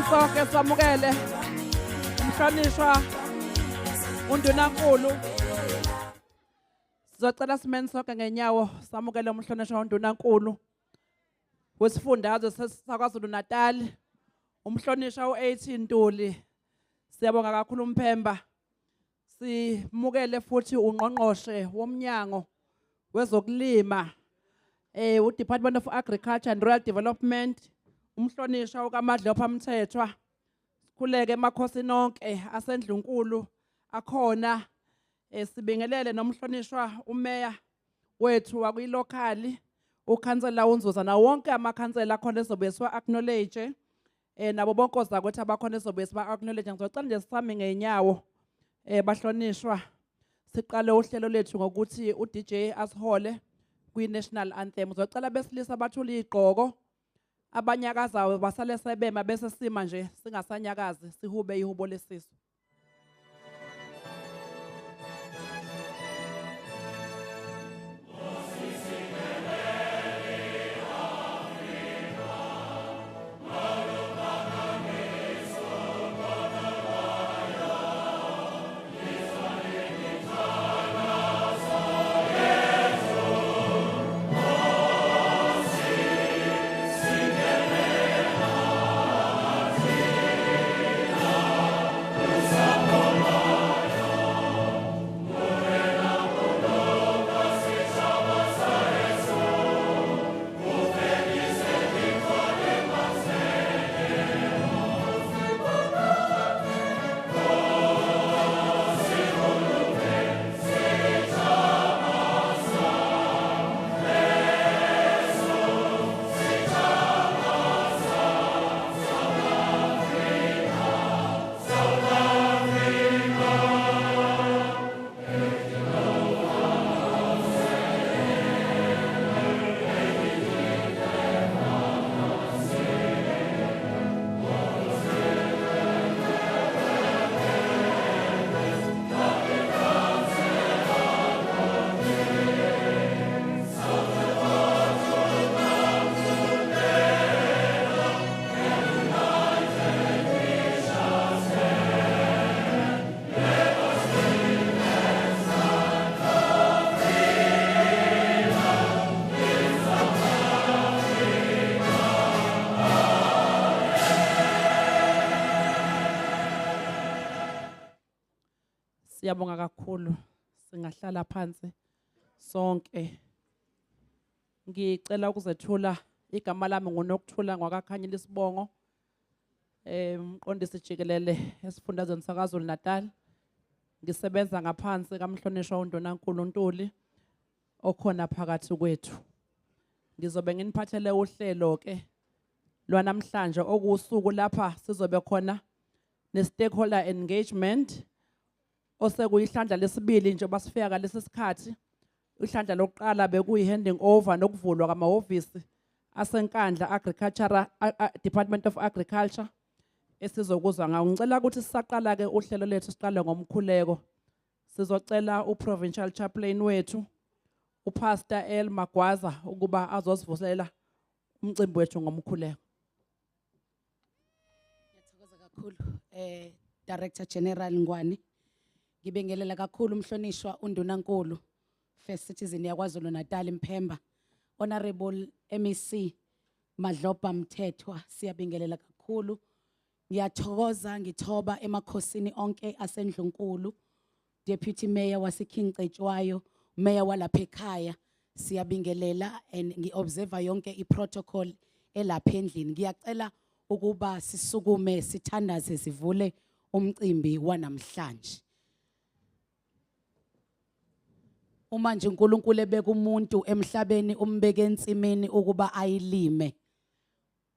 sonke samukele umhlonishwa uNdunankulu. Sizocela simene sonke ngenyawo samukele umhlonishwa uNdunankulu wesifundazwe saKwaZulu Natal, umhlonishwa u-18 Ntuli. Siyabonga kakhulu uMphemba. Simukele futhi ungqongqoshe womnyango wezokulima uDepartment of Agriculture and Rural Development, umhlonishwa ukaMadlopha Mthethwa. Sikhuleke emakhosini onke asendlunkulu akhona. Sibingelele nomhlonishwa umeya wethu wakuyilokali, ukhansela uNzuza, na wonke amakhansela akhona ezobe siwa acknowledge nabo bonke ozakwethu abakhona ezobe siba acknowledge. Ngizocela nje sisame ngenyawo bahlonishwa, siqale uhlelo lethu ngokuthi uDJ asihole kwi-national anthem. Ngizocela besilisa bathula igqoko, abanyakazayo basale sebema bese sima nje singasanyakazi, sihube ihubo lesizwe. Siyabonga kakhulu, singahlala phansi sonke. Ngicela ukuzethula igama lami nguNokuthula ngwakaKhanyile Sibongo, umqondisi jikelele esifundazweni saKwaZulu Natal. Ngisebenza ngaphansi kamhlonishwa uNdunankulu Ntuli okhona phakathi kwethu. Ngizobe nginiphathele uhlelo ke lwanamhlanje okusuku lapha sizobe khona ne-stakeholder engagement osekuyihlandla lesibili nje basifika lesi sikhathi. Ihlandla lokuqala bekuyi-handing over nokuvulwa kwamahhovisi asenkandla agricultural Department of Agriculture esizokuzwa ngawo. Ngicela ukuthi sisaqala ke uhlelo lethu siqale ngomkhuleko. Sizocela uprovincial chaplain wethu uPastor El Magwaza ukuba azosivuselela umcimbi wethu ngomkhuleko. Ngiyathokoza kakhulu Director General Ngwani. Ngibingelela kakhulu umhlonishwa uNdunankulu First Citizen yaKwaZulu Natal Mphemba, Honorable MEC Madlopha Mthethwa. Siyabingelela kakhulu. Ngiyathokoza ngithoba emakhosini onke asendlunkulu, Deputy Mayor waseKing Cetshwayo, Mayor walapha ekhaya. Siyabingelela and ngiobserve yonke iprotocol elapha endlini. Ngiyacela ukuba sisukume sithandaze sivule umcimbi wanamhlanje. Uma nje uNkulunkulu ebeka umuntu emhlabeni umbeke ensimini ukuba ayilime,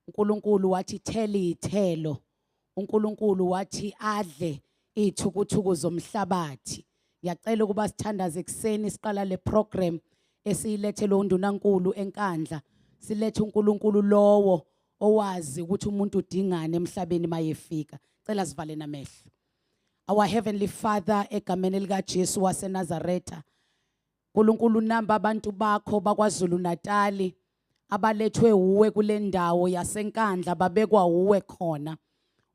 uNkulunkulu wathi theli ithelo, uNkulunkulu wathi adle izithukuthuku zomhlabathi. Ngiyacela ukuba sithandaze ekseni siqala le program esiyilethele uNdunankulu enkandla. Silethe uNkulunkulu lowo owazi ukuthi umuntu udingane emhlabeni mayefika. Cela sivale namehlo. Our Heavenly Father, egameni lika Jesu waseNazaretha, uNkulunkulu namba abantu bakho bakwaZulu Natali abalethwe uwe kule ndawo yasenkandla babekwa uwe khona.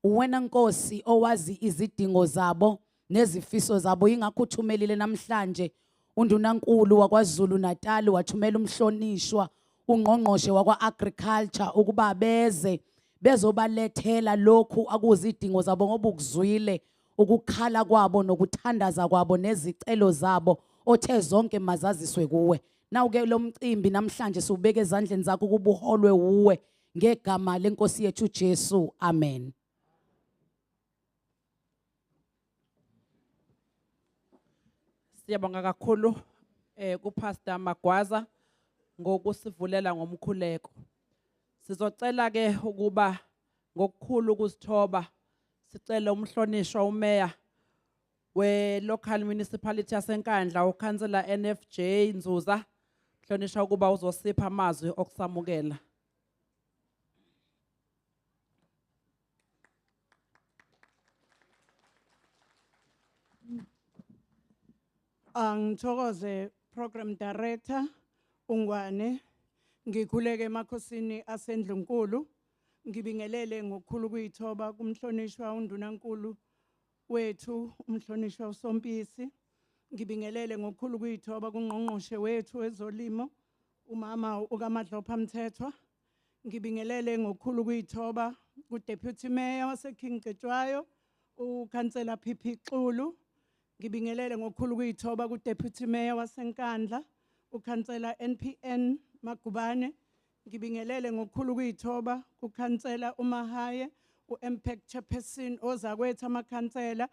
Wena Nkosi owazi izidingo zabo nezifiso zabo, ingakho uthumelile namhlanje undunankulu waKwaZulu Natal, wathumela umhlonishwa ungqongqoshe wakwa-agriculture ukuba beze bezobalethela lokhu akuzidingo zabo, ngoba ukuzwile ukukhala kwabo nokuthandaza kwabo nezicelo zabo othe zonke mazaziswe kuwe. Nawuke lo mcimbi namhlanje siubeke ezandleni zakho ukuba uholwe uwe ngegama lenkosi yethu Jesu, amen. Siyabonga kakhulu kuPastor Magwaza ngokusivulela ngomkhuleko. Sizocela ke ukuba ngokukhulu ukuzithoba sicela umhlonishwa uMeya we-local municipality yaseNkandla uKhansela NFJ Nzuza, mhlonishwa ukuba uzosipha amazwi okusamukela. Ngithokoze program director Ungwane, ngikhuleke emakhosini aseNdlunkulu, ngibingelele ngokukhulu kuyithoba kumhlonishwa undunankulu wethu umhlonishwa uSompisi, ngibingelele ngokukhulu kuyithoba kungqongqoshe wethu wezolimo umama ukaMadlopha Mthethwa, ngibingelele ngokukhulu kuyithoba kuDeputy Mayor waseKing Cetshwayo uKhansela Phiphi Xulu, ngibingelele ngokukhulu kuyithoba kuDeputy Mayor waseNkandla uKhansela NPN Magubane, ngibingelele ngokukhulu kuyithoba kuKhansela uMahaye uMPEC Chairperson ozakwethu amakhansela,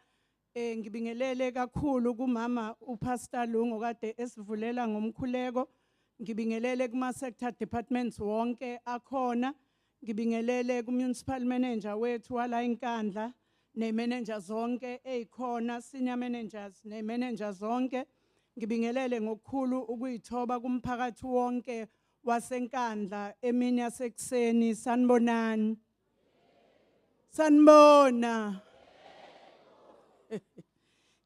ngibingelele kakhulu kumama uPastor Lungu kade esivulela ngomkhuleko, ngibingelele kuma sector departments wonke akhona, ngibingelele kuMunicipal Manager wethu wala eNkandla ne-manager zonke ezikhona, senior managers ne-manager zonke, ngibingelele ngokukhulu ukuyithoba kumphakathi wonke waseNkandla emini yasekuseni. Sanibonani, sanibona.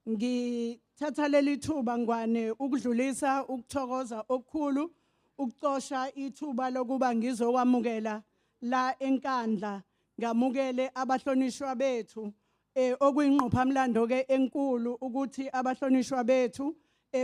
Ngithatha leli thuba Ngwane ukudlulisa ukuthokoza okukhulu, ukucosha ithuba lokuba ngizokwamukela la eNkandla, ngamukele abahlonishwa bethu okuyingqophamlando ke enkulu ukuthi abahlonishwa bethu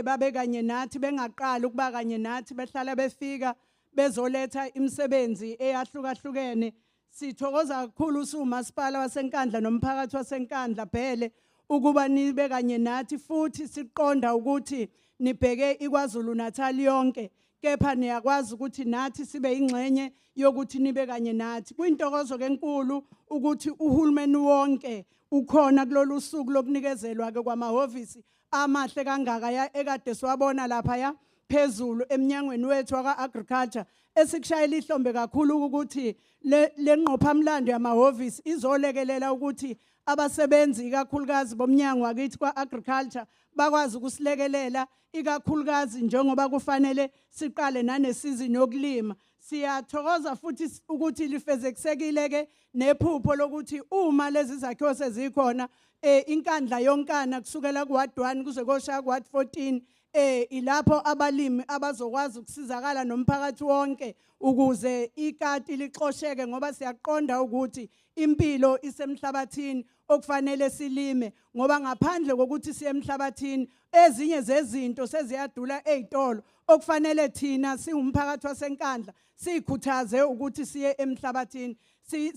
babe kanye nathi, bengaqali ukuba kanye nathi, behlala befika bezoletha imisebenzi eyahlukahlukene. Sithokoza kakhulu uMasipala waseNkandla nomphakathi waseNkandla phele ukuba nibe kanye nathi, futhi siqonda ukuthi nibheke iKwaZulu Natal yonke, kepha niyakwazi ukuthi nathi sibe ingxenye yokuthi nibe kanye nathi. Kuyintokozo kenkulu ukuthi uhulumeni wonke ukhona kulolu suku lokunikezelwa ke kwamahhovisi amahle kangaka ya ekade siwabona lapha ya phezulu eminyangweni wethu waka-agriculture, esikushayela ihlombe kakhulu ukuthi le ngqophamlando yamahhovisi izolekelela ukuthi abasebenzi ikakhulukazi bomnyango wakithi kwa-agriculture bakwazi ukusilekelela, ikakhulukazi njengoba kufanele siqale nanesizini yokulima. Siyathokoza futhi ukuthi lifezekisekile ke nephupho lokuthi uma lezi zakhiwo sezikhona iNkandla yonkana kusukela kuWard 1 kuze koshaya kuWard 14 ilapho abalimi abazokwazi ukusizakala nomphakathi wonke ukuze ikati lixosheke, ngoba siyaqonda ukuthi impilo isemhlabathini okufanele silime, ngoba ngaphandle kokuthi siye emhlabathini ezinye zezinto seziyadula ezitolo okufanele thina siwumphakathi waseNkandla sikhuthaze ukuthi siye emhlabathini.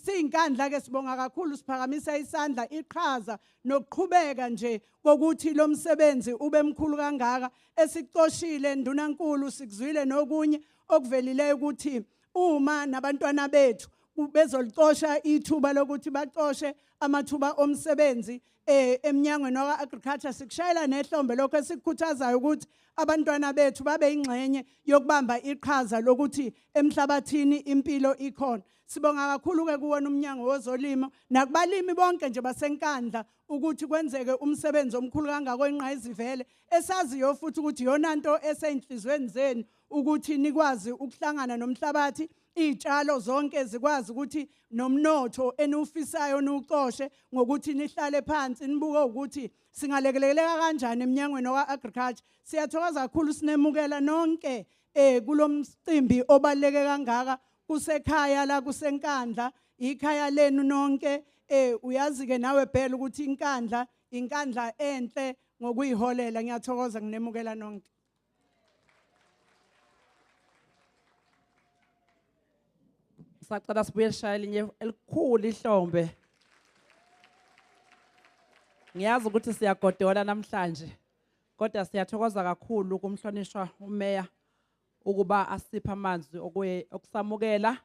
Siyinkandla ke sibonga kakhulu, siphakamisa isandla iqhaza nokuqhubeka nje kokuthi lo msebenzi ube mkhulu kangaka esicoshile ndunankulu, sikuzwile nokunye okuvelileyo ukuthi uma nabantwana bethu bezolixosha ithuba lokuthi baqoshe amathuba omsebenzi eminyangweni waka-agriculture, sikushayela nehlombe lokho esikukhuthazayo ukuthi abantwana bethu babe ingxenye yokubamba iqhaza lokuthi emhlabathini impilo ikhona. Sibonga kakhulu ke kuwona umnyango wezolimo nakubalimi bonke nje baseNkandla ukuthi kwenzeke umsebenzi omkhulu kangako enqayizivele, esaziyo futhi ukuthi yona nto eseyinhlizweni zenu ukuthi nikwazi ukuhlangana nomhlabathi, izitshalo zonke zikwazi ukuthi nomnotho eniwufisayo niwucoshe ngokuthi nihlale phansi nibuke ukuthi singalekeleleka kanjani eminyangweni wa-agriculture. Siyathokoza kakhulu sinemukela nonke kulomcimbi obaluleke kangaka kusekhaya la kuseNkandla, ikhaya lenu nonke. Uyazi ke nawe phela ukuthi inkandla enhle ngokuyiholela. Ngiyathokoza nginemukela nonke. Sacela sibuye shaya linye elikhulu ihlombe. Ngiyazi ukuthi siyagodola namhlanje. Kodwa siyathokoza kakhulu kumhlonishwa umeya ukuba asipha amanzi okusamukela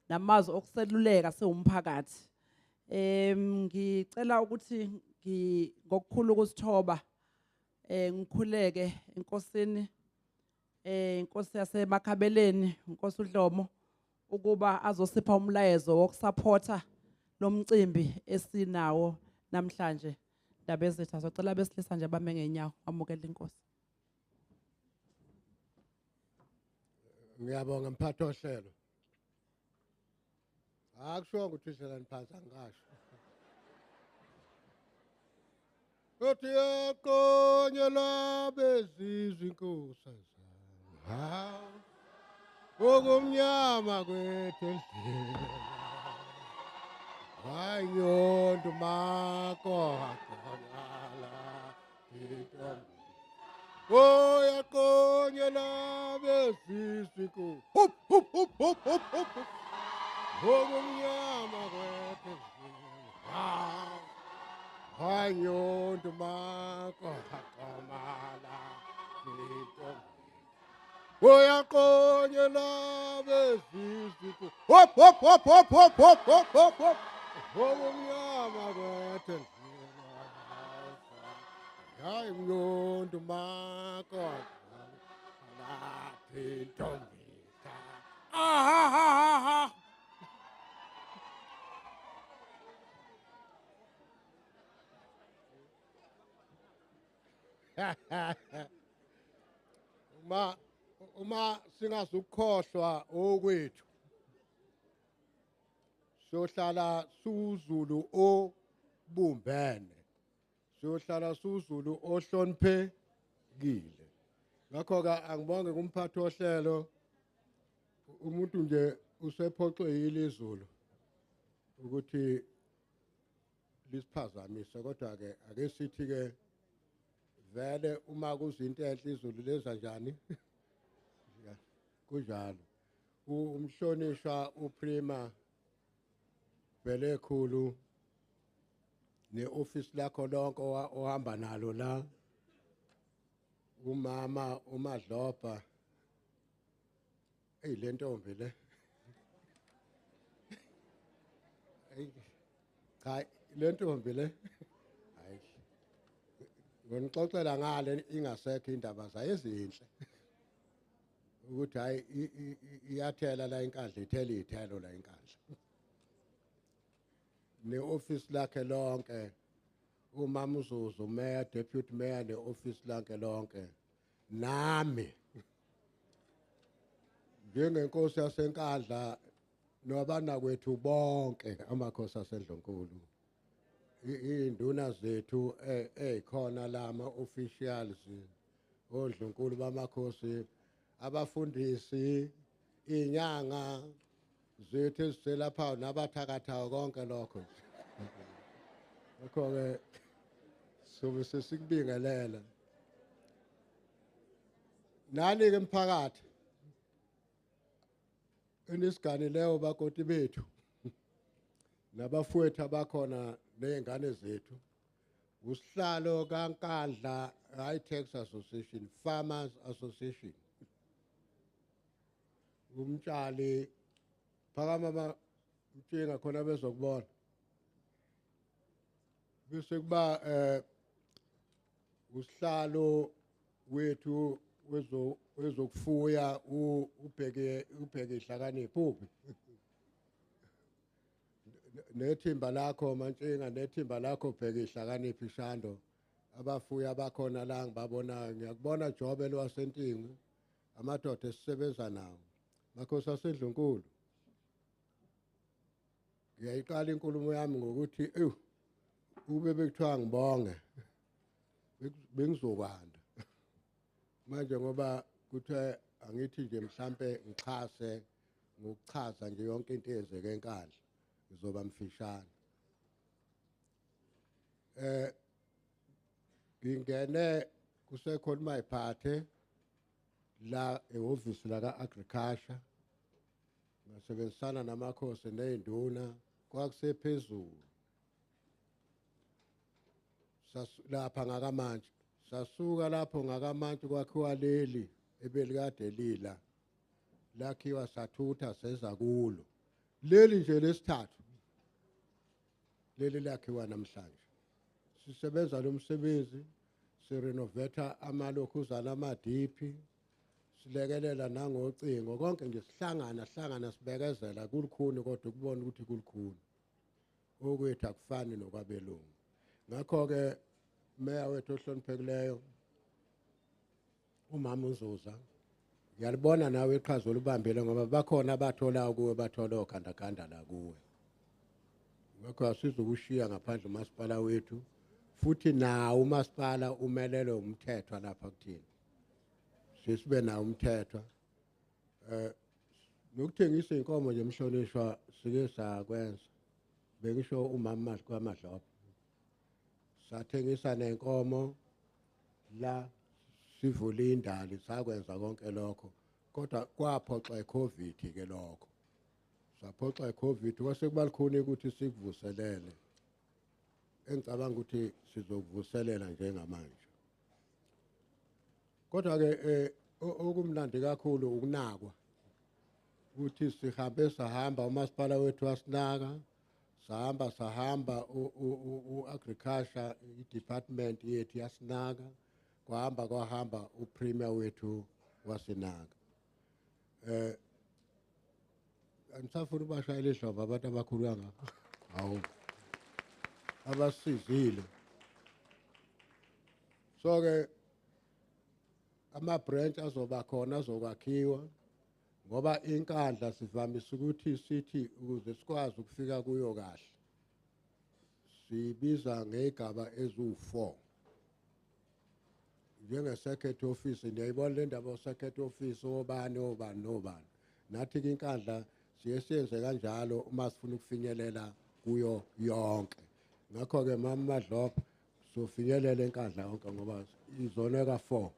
namazwi okuseluleka siwumphakathi. Ngicela ukuthi ngokukhulu ukusithoba ngikhuleke enkosini inkosi yaseMakhabeleni inkosi uDlomo ukuba azosipha umlayezo wokusupporta lo mcimbi esinawo namhlanje. Ndabezitha socela besilisa nje bame ngenyawo amukele inkosi. Ngiyabonga mphathi ohlelo. Akusho ukuthi hlalani phansi angasho. Uthi yakonye labezizwe inkosi zami. Hawu. Okumnyama kwethu endlini. Hayi nyondo mako akonala intombi. Oyakonye labezizwe inkosi. Hup hup hup hup hup hup. Okumnyama kwethu endlini. Hayi nyondo mako akonala intombi. Oyakonye labezizwe inkosi. Hop hop hop hop hop hop hop hop hop. Okumnyama kwethu endlini. Hayi nyondo mako laphi intombi. Ah. Uma singazukhohlwa okwethu sohlala suZulu obumbene, sohlala suZulu ohloniphekile. Ngakho ke angibonge kumphathi ohlelo umuntu nje usephoxwe yilizulu ukuthi lisiphazamise, kodwa ke ake sithi ke vele uma kuzinto enhle izulu leza njani kunjalo. Umhlonishwa uPrima Belekhulu neoffice lakho lonke ohamba nalo la, umama uMadloba le ntombi le cha le ntombi le hayi ngonixoxela ngale ingasekho indaba zayo ezinhle ukuthi hayi iyathela la inkandla ithela izithelo la inkandla neoffice lakhe lonke umama uZuzu mayor deputy mayor neoffice lakhe lonke nami njengenkosi yasenkandla nobana kwethu bonke amakhosi aseNdlunkulu induna zethu ezikhona lama officials oNdlunkulu bamakhosi abafundisi inyanga zethu eziselapha nabathakathayo konke lokho lokho ke sobe sesikubingelela nani ke emphakathi enisiganileyo bakoti bethu nabafowethu abakhona nezingane zethu usihlalo kaNkandla High Tax Association Farmers Association umtshali phakama mthenga khona bezokubona bese kuba usihlalo wethu wezokufuya ubheke ihlakaniphi nethimba lakho Mantshinga nethimba lakho bheke ihlakaniphi Shando abafuya bakhona la ngibabona ngiyakubona Jobe lwasentingi amadoda esisebenza nawo makhosi aseNdlunkulu ngiyayiqala inkulumo yami ngokuthi ube bekuthiwa ngibonge bengizokwanda manje ngoba kuthiwa angithi nje mhlambe ngixhase ngokuchaza nje yonke into eyenzeke enkandla ngizoba mfishane. Ngingene kusekhona mayiphathe la ehhovisi la ka-agriculture, ngasebenzisana namakhosi ney'nduna, kwakusephezulu lapha ngakamantshi. Sasuka lapho ngakamantshi kwakhiwa leli ebelikade lila, lakhiwa sathutha seza kulo. Leli nje lesithathu leli lakhiwa namhlanje. Sisebenza lo msebenzi, sirenoveta amalokhuzana amadiphi, silekelela nangocingo, konke nje sihlangana sibekezela kulukhuni kodwa ukubona ukuthi kulukhuni. Okwethu akufani nokwabelungu. Ngakho-ke meya wethu ohloniphekileyo uMama uZuza, ngiyalibona nawe iqhaza olubambile ngoba bakhona abathola kuwe, bathola ogandaganda la kuwe. Ngakho asizukushiya ngaphandle umasipala wethu, futhi nawo umasipala umelele umthetho lapha kuthina. Sibe nawo umthetho. Nokuthengisa inkomo nje mhlonishwa sike sakwenza. Bekisho uMama kwaMadlopha. Sathengisa nenkomo la sivule indali sakwenza konke lokho, kodwa kwaphoxa iCovid ke lokho. Saphoxa iCovid kwase kubalikhona ukuthi sikuvuselele. Engicabanga ukuthi sizokuvuselela njengamanje. Kodwa ke okumnandi kakhulu ukunakwa ukuthi sihambe sahamba umasipala wethu wasinaka, sahamba u-agriculture i-department yethu yasinaka, kwahamba upremier wethu wasinaka. Anisafuna ubashayela idlovu abantu abakhulu kangaka. Hawu, abasizile. So ke ama-branch azoba khona azokwakhiwa, ngoba inkandla sivamise ukuthi sithi ukuze sikwazi ukufika kuyo kahle sibiza ngegaba ezu4. Njenge-secretary office, niyayibona le ndaba o-secretary office obani. Nathi inkandla siyenze kanjalo uma sifuna ukufinyelela kuyo yonke. Ngakho-ke Mama Madlopha sofinyelela enkandla yonke ngoba izona ka4.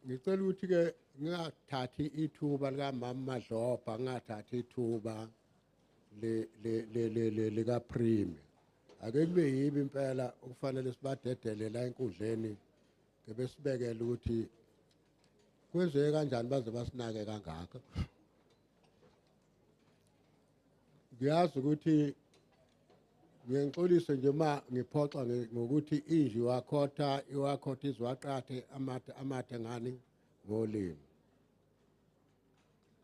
Ngicela ukuthi ke ngingathathi ithuba lika Mama Madlopha, ngingathathi ithuba lika Premier. Ake kube yibi impela ukufanele sibadedele la enkundleni kebe sibekele ukuthi kwenzeke kanjani baze basinake kangaka. Ngiyazi ukuthi ngiyangixolisa nje ma ngiphoxa ngokuthi inji iwakhotha izwaqathe amathe ngani ngolimi.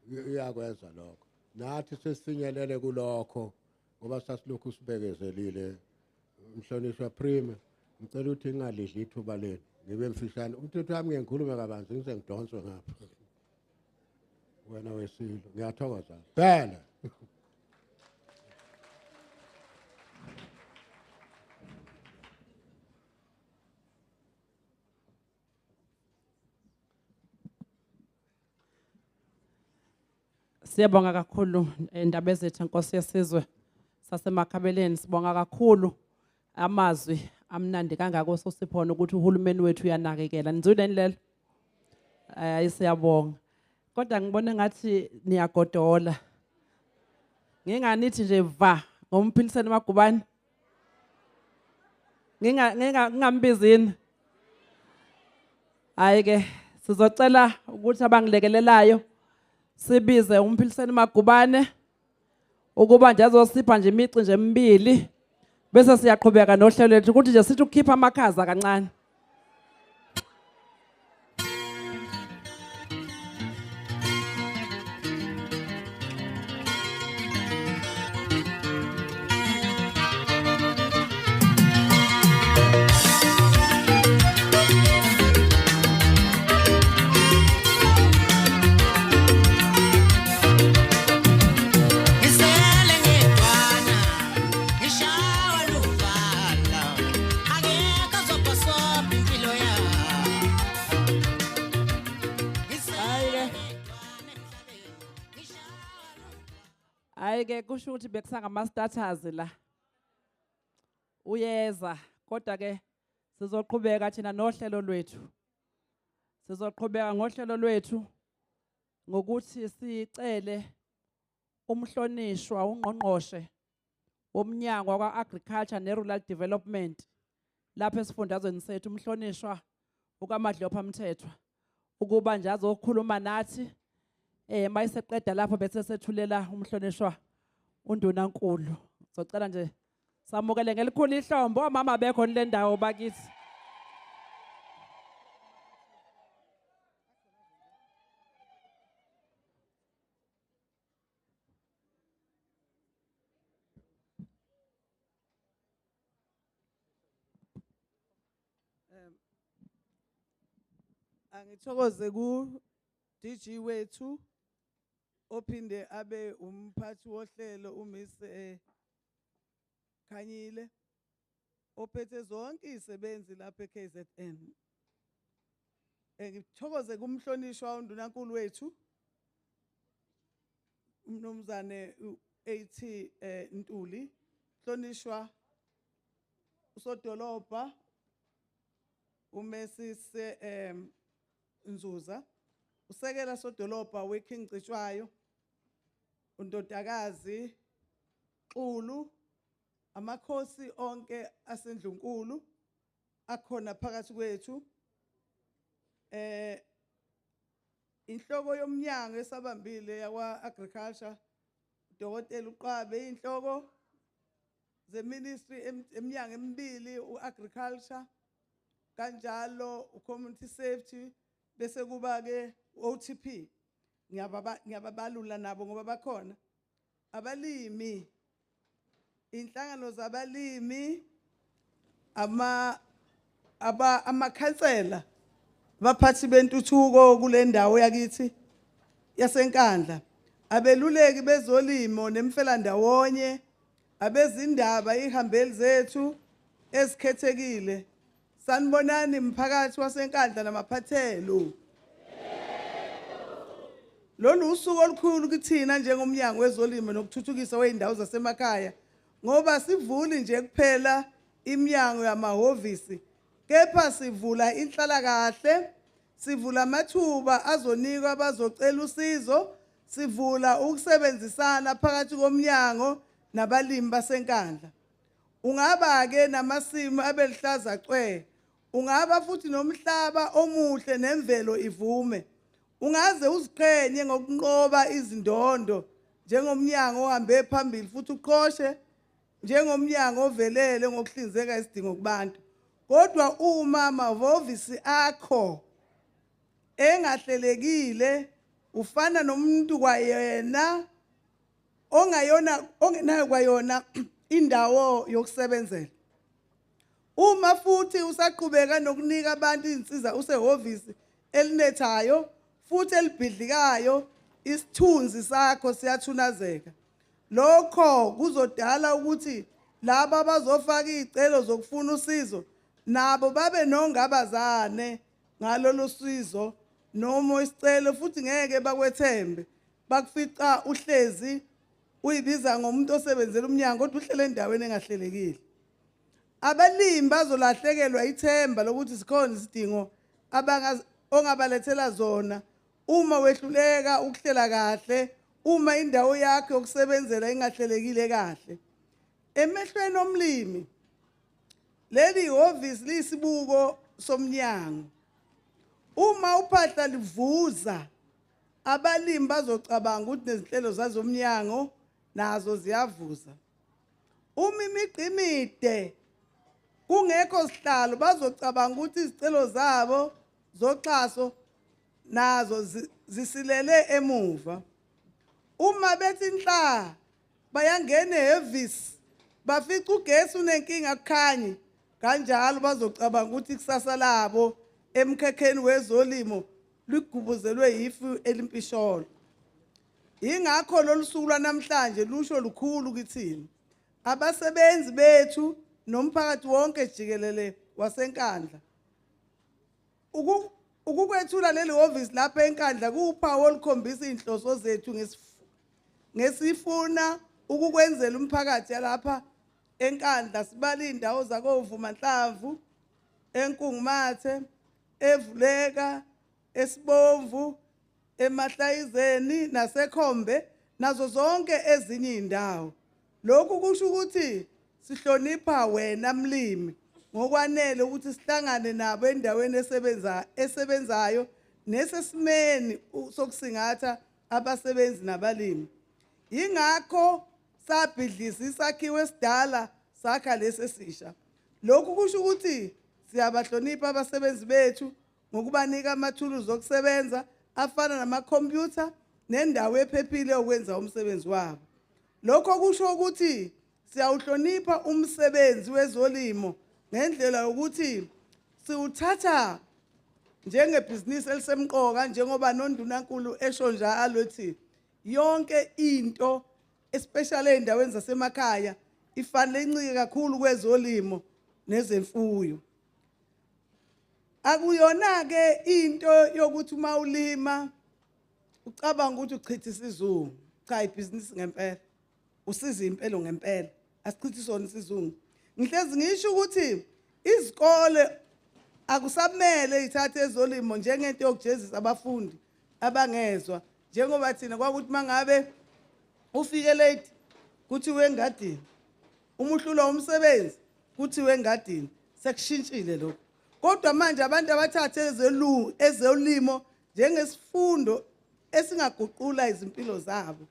Iyakwenza lokho. Nathi sesifinyelele kulokho ngoba sasilokhu sibekezelile. Mhlonishwa Premier, ngicela ukuthi ngingalidli ithuba lenu ngibe mfishane. Umthetho wami ngikhulume kabanzi ngize ngidonswe ngapha. Wena wesilo, ngiyathokoza. Phela. Siyabonga kakhulu indaba ezethu Nkosi yesizwe saseMakhabeleni. Sibonga kakhulu amazwi amnandi kangaka ososiphona ukuthi uhulumeni wethu uyanakekela. Nizwile lelo? Siyabonga. Kodwa ngibona ngathi niyagodola. Nginganithi nje va ngomphiliseni Magubane. Ngingambizini. Hayi ke sizocela ukuthi abangilekelelayo sibize umphiliseni Magubane ukuba nje azosipha nje imici nje emibili bese siyaqhubeka nohlelo lethu ukuthi nje sithi ukukhipha amakhaza kancane. Isele ngedwana, ishawa luvala, angeke azopaswa hayi ke kusho ukuthi bekusangama status la uyeza kodwa ke sizoqhubeka thina nohlelo lwethu sizoqhubeka ngohlelo lwethu ngokuthi sicele umhlonishwa ungqongqoshe womnyango kwa-agriculture ne-rural development lapha esifundazweni sethu umhlonishwa ukaMadlopha Mthethwa ukuba nje azokhuluma nathi mayiseqeda lapho bese sethulela umhlonishwa undunankulu socela nje samukele ngelikhulu ihlombo omama bekho le ndawo bakithi Angithokoze ku DG wethu ophinde abe umphathi wohlelo uMiss Khanyile ophethe zonke izisebenzi lapha eKZN. Ngithokoze kumhlonishwa undunankulu wethu umnumzane u-AT Ntuli, hlonishwa usodolobha uMesise Nzuza, usekela sodolobha weKing Cishwayo, undodakazi Xulu, amakhosi onke asendlunkulu akhona phakathi kwethu, inhloko yomnyango esabambile yakwa agriculture Dr. Uqabe, inhloko ze ministry emnyango emibili uagriculture kanjalo ucommunity safety bese kuba ke OTP ngiyababalula nabo ngoba bakhona abalimi inhlangano zabalimi amakhansela baphathi bentuthuko kule ndawo yakithi yaseNkandla abeluleki bezolimo nemfelandawonye abezindaba ihambeli zethu ezikhethekile sanibonani mphakathi waseNkandla namaphathelo lolu usuku olukhulu kithina njengomnyango wezolimo nokuthuthukiswa kweindawo zasemakhaya ngoba sivuli nje kuphela iminyango yamahhovisi kepha sivula inhlalakahle sivula amathuba azonikwa abazocela usizo sivula ukusebenzisana phakathi komnyango nabalimi baseNkandla ungaba ke namasimu abelihlaza cwe ungaba futhi nomhlaba omuhle nemvelo ivume ungaze uziqhenye ngokunqoba izindondo njengomnyango ohambe phambili futhi uqoshe njengomnyango ovelele ngokuhlinzeka isidingo kubantu kodwa uma amahhovisi akho engahlelekile ufana nomuntu kwayena ongenayo kwayona indawo yokusebenzela uma futhi usaqhubeka nokunika abantu izinsiza usehhovisi elinethayo futhi elibhidlikayo isithunzi sakho siyathunazeka lokho kuzodala ukuthi laba abazofaka izicelo zokufuna usizo nabo babe nongabazane ngalolu sizo noma isicelo futhi ngeke bakwethembe bakufica uhlezi uyibiza ngomuntu osebenzela umnyango kodwa uhlele endaweni engahlelekile abalimi bazolahlekelwa ithemba lokuthi sikhona isidingo ongabalethela zona uma wehluleka ukuhlela kahle uma indawo yakho yokusebenzela ingahlelekile kahle emehlweni omlimi leli ihhovisi lisibuko somnyango uma uphahla livuza abalimi bazocabanga ukuthi nezinhlelo zazomnyango nazo ziyavuza uma imiqimide kungekho sihlalo bazocabanga ukuthi izicelo zabo zoxhaso nazo zisilele emuva uma bethi inhla bayangena ehhovisi bafica ugesi unenkinga kukhanye kanjalo bazocabanga ukuthi ikusasa labo emkhekheni wezolimo ligubuzelwe ifu elimpisholo ingakho lolu suku lwanamhlanje lusho lukhulu kithini abasebenzi bethu nomphakathi wonke jikelele waseNkandla ukukwethula leli hhovisi lapha eNkandla kuwuphawu olukhombisa inhloso zethu ngesifuna ukukwenzela umphakathi yalapha eNkandla sibala indawo zakoVuma Nhlamvu, eNkungumathe, eVuleka, eSibomvu, eMahlayizeni naseKhombe nazo zonke ezinye indawo. Lokhu kusho ukuthi sihlonipha wena mlimi ngokwanele ukuthi sihlangane nabo endaweni esebenzayo nesesimeni sokusingatha abasebenzi nabalimi. Ingakho sabhidlisa isakhiwo esidala sakha lesi esisha. Lokhu kusho ukuthi siyabahlonipha abasebenzi bethu ngokubanika amathuluzi okusebenza afana namakhompyutha nendawo ephephile yokwenza umsebenzi wabo. Lokho kusho ukuthi siyawuhlonipha umsebenzi wezolimo ngendlela yokuthi siwuthatha njengebhizinisi elisemqoka njengoba noNdunankulu esho njalo ethi yonke into especially endaweni zasemakhaya ifanele incike kakhulu kwezolimo nezemfuyo. Akuyona ke into yokuthi uma ulima ucabanga ukuthi uchitha isizungu. Cha, ibhizinisi ngempela. Usiza impela ngempela. Asichithi sona isizungu. Ngihlezi ngisho ukuthi izikole akusamele ithathe ezolimo njengento yokujezisa abafundi abangezwa njengoba thina kwakuthi mangabe ufike late kuthiwe engadini umuhlulo umsebenzi kuthiwe engadini sekushintshile lokho. Kodwa manje abantu abathathe ezolimo njengesifundo esingaguqula izimpilo zabo.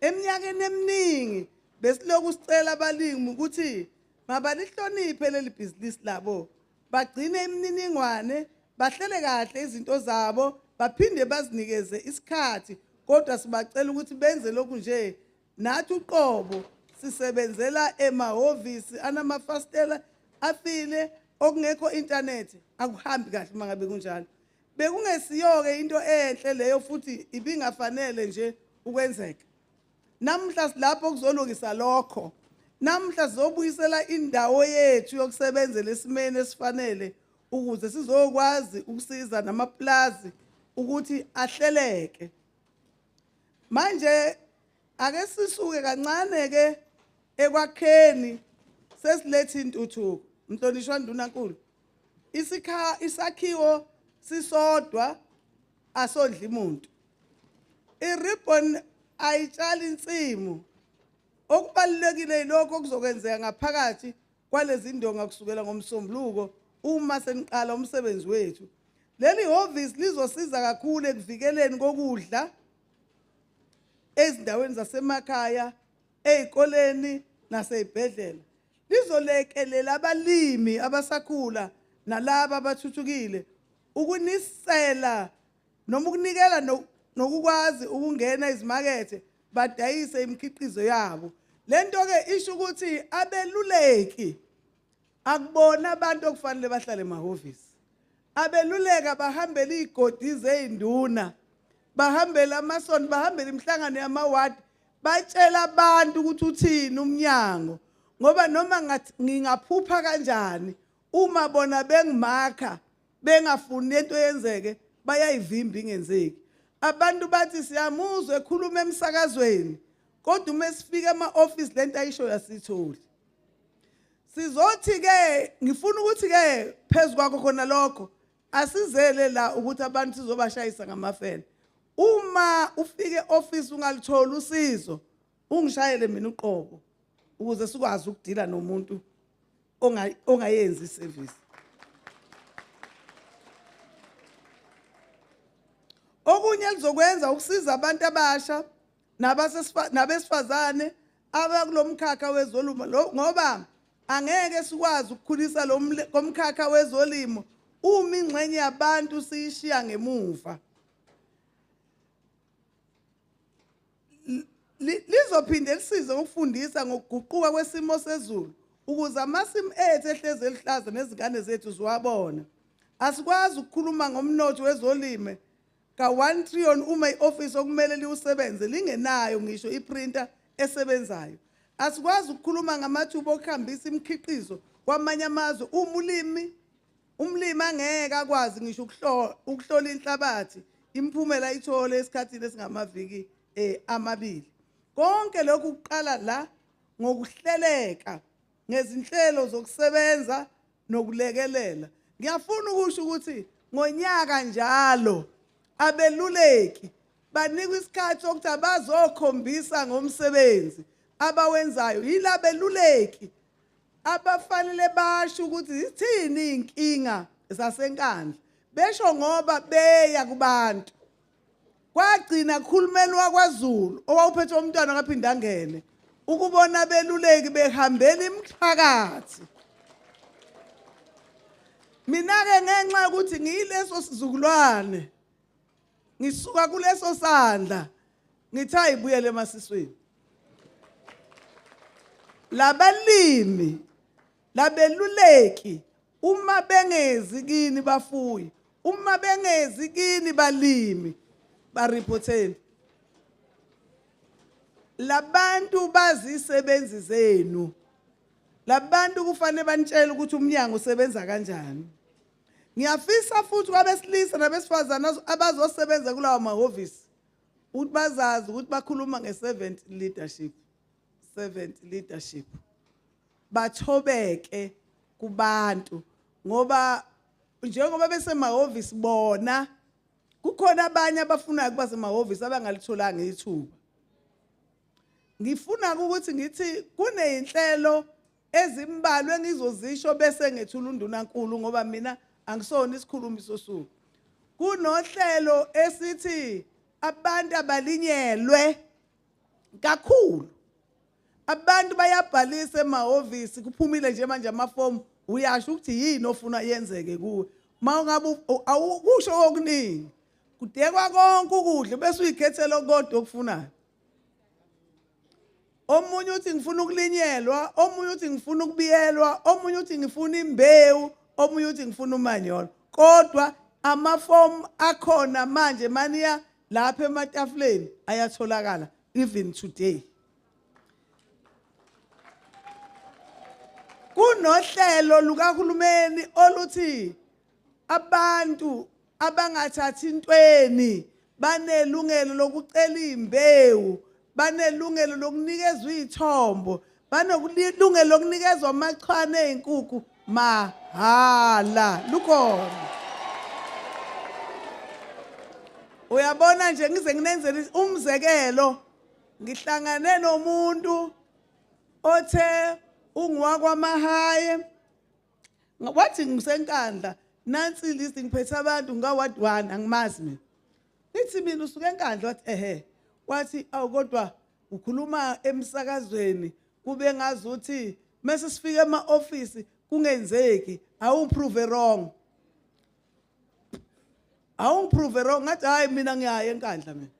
Eminyakeni eminingi besiloku sicela abalimi ukuthi mabalihloniphe leli bhizinisi labo, bagcine imininingwane, bahlele kahle izinto zabo, baphinde bazinikeze isikhathi. Kodwa sibacela ukuthi benze lokhu nje nathi uqobo sisebenzela emahhovisi anamafastela afile okungekho internet akuhambi kahle mangabe kunjalo. Bekungesiyo-ke into enhle leyo futhi ibingafanele nje ukwenzeka. Namhla silapho kuzolungisa lokho. Namhla sizobuyisela indawo yethu yokusebenzela esimeni esifanele ukuze sizokwazi ukusiza namaplazi ukuthi ahleleke. Manje ake sisuke kancane ke ekwakheni sesilethe intuthuko. Mhlonishwa Ndunankulu. Isakhiwo sisodwa asondla umuntu. IRibbon ayitshali insimu. Okubalulekile lokho kuzokwenzeka ngaphakathi kwalezi ndonga kusukela ngoMsombuluko uma seniqala umsebenzi wethu. Leli hhovisi lizosiza kakhulu ekuvikeleni kokudla ezindaweni zasemakhaya, ezikoleni nasezibhedlela. Lizolekelela abalimi abasakhula nalabo abathuthukile ukunisela noma ukunikela nokukwazi ukungena ezimakethe badayise imikhiqizo yabo. Lento ke isho ukuthi abeluleki akubona abantu okufanele bahlale emahhovisi. Abeluleka bahambela izigodi zeinduna, bahambela amasonto, bahambela imihlangano yamawadi, batshela abantu ukuthi uthini umnyango. Ngoba noma ngingaphupha kanjani uma bona bengimakha bengafuni into yenzeke bayayivimba ingenzeki. Abantu bathi siyamuzwa ekhuluma emsakazweni kodwa uma sifika ema-office lento ayisho yasitholi. Sizothi ke ngifuna ukuthi ke phezulu kwakho khona lokho asizele la ukuthi abantu sizobashayisa ngamafene. Uma ufike e-office ungalitholi usizo ungishayele mina uqobo ukuze sikwazi ukudila nomuntu ongayenzi iservice. Okunye lizokwenza ukusiza abantu abasha nabesifazane abakulomkhakha wezolimo ngoba angeke sikwazi ukukhulisa lomkhakha wezolimo uma ingxenye yabantu siyishiya ngemuva. Lizophinde lisize ukufundisa ngokuguquka kwesimo sezulu ukuze amasimu ethu ehleze elihlaza nezingane zethu ziwabona. Asikwazi ukukhuluma ngomnotho wezolimo ka-1 trillion uma i-office okumele liwusebenze lingenayo ngisho iprinter esebenzayo. Asikwazi ukukhuluma ngamathuba okuhambisa imikhiqizo kwamanye amazwe umlimi angeke akwazi ngisho ukuhlola inhlabathi imphumela ithole esikhathini esingamaviki amabili. konke lokhu kuqala la ngokuhleleka ngezinhlelo zokusebenza nokulekelela. Ngiyafuna ukusho ukuthi ngonyaka njalo abeluleki banikwa isikhathi sokuthi abazokhombisa ngomsebenzi abawenzayo. Yila abeluleki abafanele basho ukuthi zithini inkinga zasenkandla. Besho ngoba beya kubantu. Kwagcina kukhulumeni wakwaZulu owawuphethe umntwana ngaphinda angene ukubona abeluleki behambela imphakathi. Mina-ke ngenxa yokuthi ngiyileso sizukulwane ngisuka kuleso sandla ngithi ayibuyele emasisweni. Labalimi labeluleki uma bengezi kini bafuyi, uma bengezi kini balimi baripotheni. Labantu bazisebenzi zenu. Labantu kufanele banitshele ukuthi umnyango usebenza kanjani. Ngiyafisa futhi kwabesilisa nabesifazana abazosebenza kulawa mahhovisi ukuthi bazazi ukuthi bakhuluma nge-servant leadership. Servant leadership. Bathobeke kubantu ngoba njengoba besemahhovisi bona kukhona abanye abafuna ukuba semahhovisi abangalitholanga ithuba. Ngifuna ukuthi ngithi kuneyinhlelo ezimbalwe ngizozisho bese ngethula undunankulu ngoba mina angisona isikhulumi sosuku. Kunohlelo esithi abantu abalinyelwe kakhulu. Abantu bayabhalisa emahhovisi kuphumile nje manje amafomu uyasho ukuthi yini ofuna yenzeke kuwe. Mawungabe awukusho okuningi kudekwa konke ukudla bese uyikhethela kodwa okufunayo. Omunye uthi ngifuna ukulinyelwa, omunye uthi ngifuna ukubiyelwa, omunye uthi ngifuna imbewu, omunye uthi ngifuna umanyolo. Kodwa amafomu akhona manje maniya lapha ematafuleni ayatholakala even today. Kunohlelo lukahulumeni oluthi abantu abangathathi intweni banelungelo lokucela imbewu, banelungelo lokunikezwa izithombo, banelungelo lokunikezwa amachwane einkukhu mahala. Lukhona. Uyabona nje ngize nginenzele umzekelo ngihlangane nomuntu othe ungwakwamahaye wathi ngisenkandla nansi list ngiphethe abantu ngaward 1 angimazi mina. Nithi mina usuke enkandla wathi ehe. Wathi awu kodwa ukhuluma emsakazweni kube ngazuthi mase sifike ema-office kungenzeki awuprove wrong. Awuprove wrong ngathi hayi mina ngiyaya enkandla mina.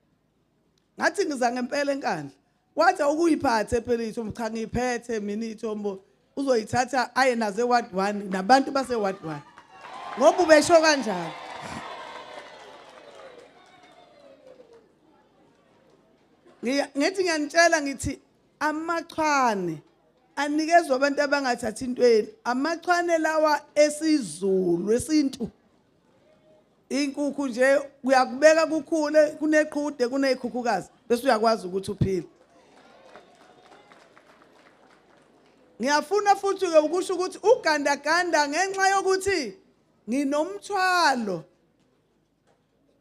Ngathi ngiza ngempela enkandla. Wathi ukuyiphathe phela ithombo cha ngiyiphethe mina ithombo uzoyithatha aye naze ward 1 nabantu base ward 1. Ngoba ubesho kanjalo. Ngithi ngiyanitshela ngithi amachwane anikezwe abantu abangathathi intweni. Amachwane lawa esizulu esintu. Inkukhu nje uyakubeka kukhule kuneqhude kuneyikhukhukazi bese uyakwazi ukuthi uphile. Ngiyafuna futhi ke ukusho ukuthi ugandaganda ngenxa yokuthi nginomthwalo.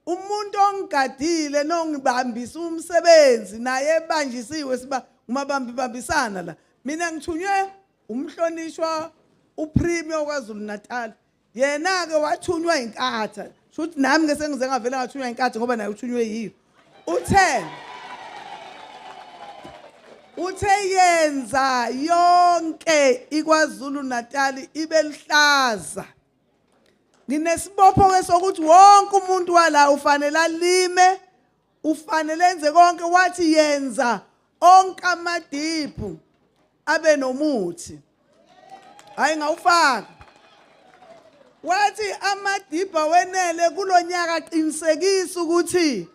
Umuntu ongigadile nongibambisa umsebenzi naye ebanjisiwe siba umabambi bambisana la. Mina ngithunywe umhlonishwa uPremier kwaZulu Natal. Yena ke wathunywa inkatha. Shuthi nami ke sengize ngavela ngathunywa inkatha ngoba naye uthunywe yiyo. Uthe yenza yonke iKwaZulu Natal ibe lihlaza. Nginesibopho ke sokuthi wonke umuntu wala ufanele alime, ufanele enze konke. Wathi yenza onke amadiphu abe nomuthi. Hayi ngawufaka. Wathi amadiphu awenele kulonyaka qinisekisa ukuthi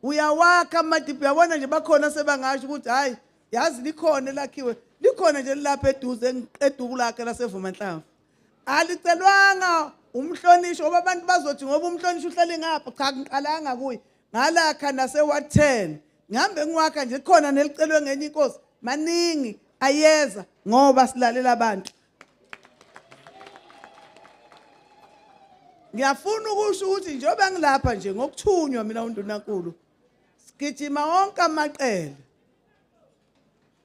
uyawakha amadiphu. Yabona nje bakhona sebangasho ukuthi hayi yazi likhona lakhiwe likhona nje lapha eduze ngiqeduku lakhe laseVumanhlamvu. Alicelwanga umhlonishwa ngoba abantu bazothi ngoba umhlonishwa uhleli ngapha cha ngiqalanga kuye ngalakha nase ward 10 ngihambe ngiwakha nje khona nelicelwe ngenye inkosi maningi ayeza ngoba silalela abantu. Ngiyafuna ukusho ukuthi njengoba ngilapha nje ngokuthunywa mina uNdunankulu sigijima wonke amaqele.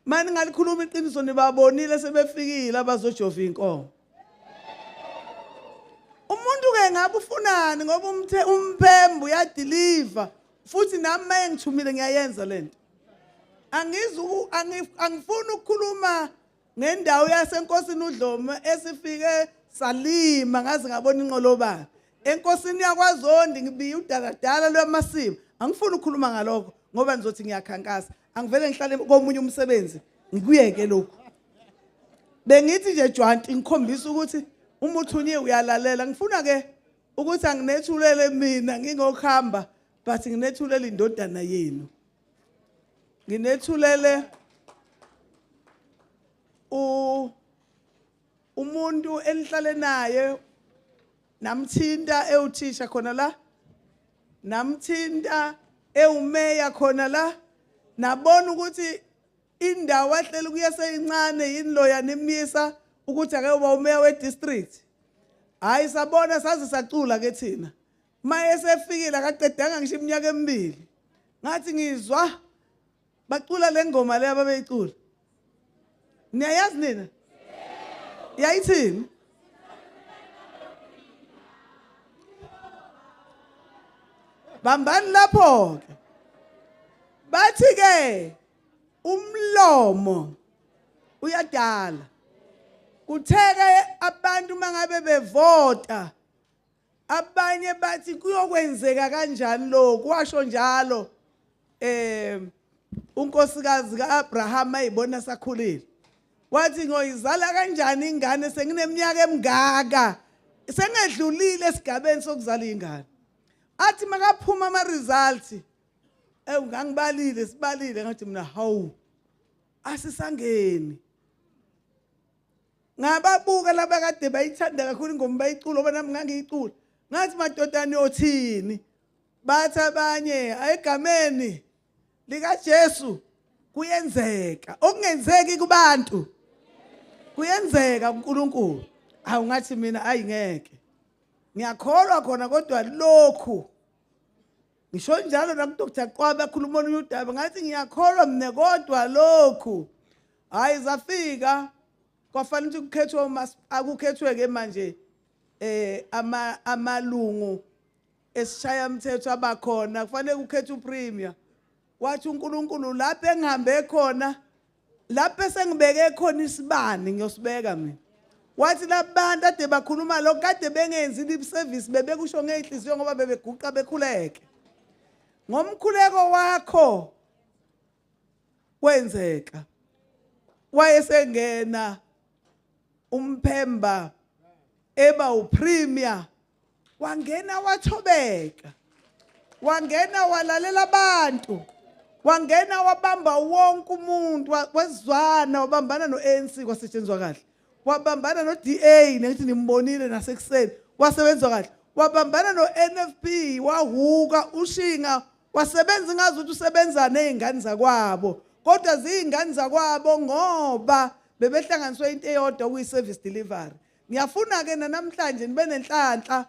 Manje ngalikhuluma iqiniso nibabonile sebefikile abazojova inkomo. Umuntu ke ngabe ufunani ngoba umphembu uyadeliver futhi nami mangithumile ngiyayenza lento. Angifuni ukukhuluma ngendawo yasenkosini uDlomo esifike salima ngaze ngabona inqolobana. Enkosini yakwaZondi ngibiya udaladala lwamasimo. Angifuni ukukhuluma ngalokho ngoba nizothi ngiyakhankasa. Angivele ngihlale komunye umsebenzi ngikuyeke lokho. Bengithi nje Jwanti ngikhombisa ukuthi uma uthunye uyalalela. Ngifuna ke ukuthi anginethulele mina ngingokhamba but nginethulele indodana yenu. Nginethulele umuntu enihlale naye namthinta ewuthisha khona la, namthinta ewumeya khona la, nabona ukuthi indawo ahleli kuyeseyincane yini loya nemisa ukuthi ake uba umeya we-district. Hayi sabona saze sacula ke thina. Maye sefikile akaqedanga ngisho iminyaka emibili. Ngathi ngizwa bacula le ngoma le ababeyicula. Niyayazi nina? Yayithini? Bambani lapho ke. Bathi ke umlomo uyadala. Kutheke abantu mangabe bevota abanye bathi kuyokwenzeka kanjani lo kwasho njalo unkosikazi kaAbraham ayibona sakhulile. Wathi ngoyizala kanjani ingane sengineminyaka emingaka sengedlulile esigabeni sokuzala ingane. Athi makaphuma ama results ngangibalile sibalile ngathi mina hawu asisangeni. Ngababuka laba kade bayithanda kakhulu ingoma bayicula oba nami ngangiyicula. Ngathi madodana yothini? Bathi abanye ayigameni lika Jesu kuyenzeka. Okungenzeki kubantu kuyenzeka kuNkulunkulu. Awu ngathi mina ayingeke. Ngiyakholwa khona kodwa lokhu ngisho njalo nakuDr Qwabe akhuluma olunye udaba ngathi ngiyakholwa mina kodwa lokhu hayi zafika kwafanele ukuthi kukhethwe akukhethwe ke manje amalungu esishaya umthetho abakhona kufanele kukhethwe uPremier. Wathi uNkulunkulu lapho engihambe khona lapho sengibeke khona isibani ngiyosibeka mina. Wathi labantu ade bakhuluma lokho kade bengenzi lip service bebekusho ngeinhliziyo ngoba bebeguqa bekhuleke. Ngomkhuleko wakho kwenzeka wayesengena umphemba eba uPremier wangena wathobeka, wangena walalela abantu, wangena wabamba wonke umuntu wezwana wabambana noANC kwasetshenzwa kahle, wabambana noDA nethi nimbonile nasekuseni wasebenzwa kahle, wabambana noNFP wahuka ushinga wasebenza ngazi ukuthi usebenza nezingane zakwabo kodwa zingane zakwabo ngoba bebehlanganiswe into eyodwa kuyi-service delivery. Ngiyafuna ke namhlanje nibe nenhlanhla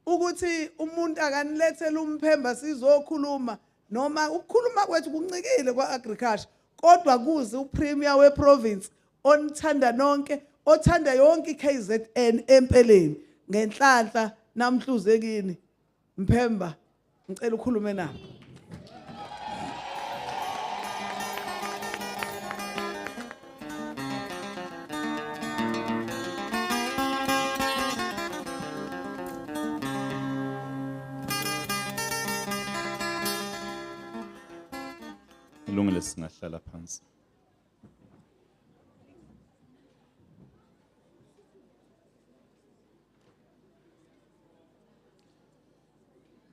ukuthi umuntu akanilethele umphemba sizokhuluma noma ukukhuluma kwethu kuncikile kwa-agriculture kodwa kuze uPremier weprovince onithanda nonke othanda yonke iKZN empeleni ngenhlanhla namhluzekini mphemba ngicela ukhulume nami. Ilungile singahlala phansi.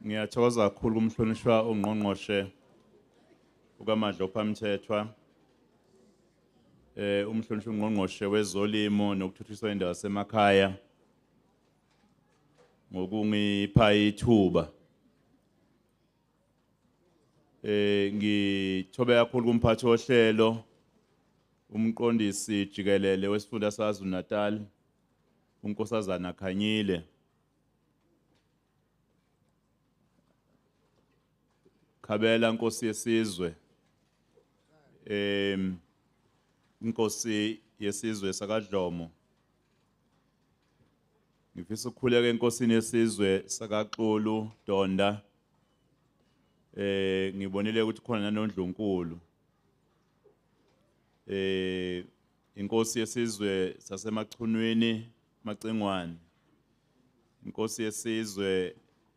Ngiyathokoza kakhulu kumhlonishwa ongqongqoshe ukaMadla uPhamthethwa umhlonishwa ongqongqoshe wezolimo nokuthuthukiswa indawo zasemakhaya ngokungipha ithuba ngithobe kakhulu kumphathi ohlelo umqondisi jikelele wesifunda saZulu Natal uNkosazana Khanyile. Khabela Nkosi yesizwe Inkosi yesizwe sakaDlomo. Ngifisa ukukhuleka enkosini yesizwe sakaXulu Donda. Ngibonile ukuthi khona naNdlunkulu. Inkosi yesizwe sasemachunwini Macengwane. Inkosi yesizwe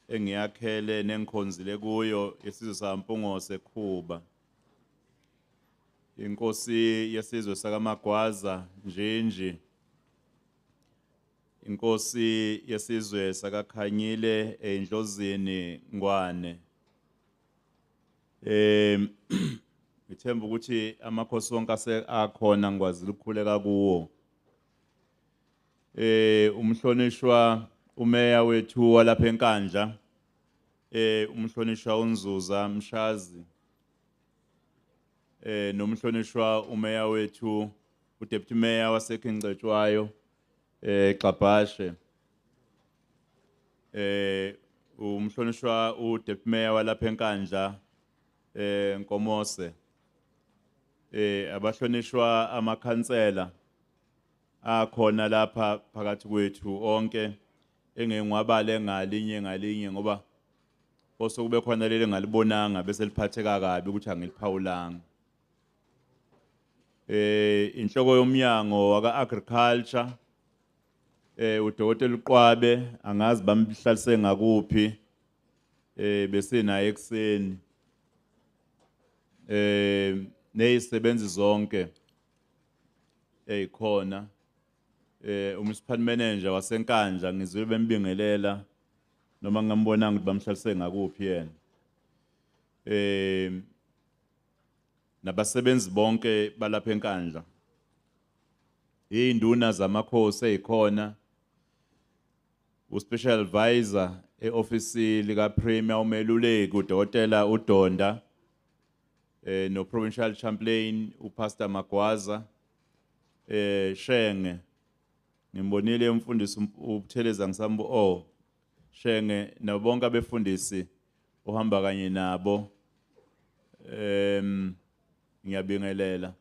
engiyakhele nengikhonzile kuyo yesizwe saMpungose Khuba. Inkosi yesizwe sakaMagwaza Njinji. Inkosi yesizwe sakaKhanyile eNdlozini Ngwane. Ngithemba ukuthi amakhosi wonke akhona ngikwazi ukukhuleka kuwo. Umhlonishwa umeya wethu walapha eNkandla, umhlonishwa uNzuza Mshazi, nomhlonishwa umeya wethu uDeputy Mayor waseKingcetshwayo Xabhashe, umhlonishwa uDeputy Mayor walapha eNkandla Nkomose, abahlonishwa amakhansela akhona lapha phakathi kwethu onke engengwabale ngalinye ngoba bose kube khona leli ngalibonanga bese liphatheka kabi ukuthi angiliphawulanga. Inhloko yomnyango waka agriculture uDokotela uQwabe angazi bamhlalise ngakuphi bese naye ekseni nezisebenzi zonke eyikhona uMunicipal Manager waseNkandla ngizwe bembingelela noma ngambonanga ukuthi bamhlalise ngakuphi yena nabasebenzi bonke balapha eNkandla induna zamakhosi eyikhona uSpecial Advisor eoffice lika Premier umeluleki uDokotela uDonda no Provincial Champlain uPastor Magwaza Shenge ngimbonile umfundisi uButheleza ngisambu Shenge nabonke abefundisi uhamba kanye nabo ngiyabingelela.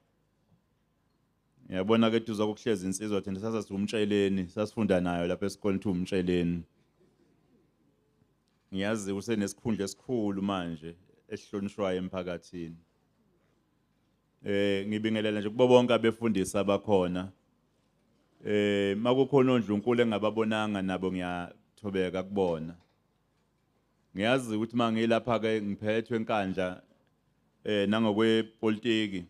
Ngiyabona ke tuza ukuhleza insizwa thina sasasumtsheleni sasifunda nayo lapha esikolenithi umtsheleni. Ngiyazi usenesikhundla esikhulu manje esihlonishwayo emphakathini. Ngibingelela nje kubo bonke abefundisi abakhona. Makukhona oNdlunkulu engababonanga nabo ngiyathobeka kubona. Ngiyazi ukuthi mangilapha ke ngiphethwe eNkandla nangokwepolitiki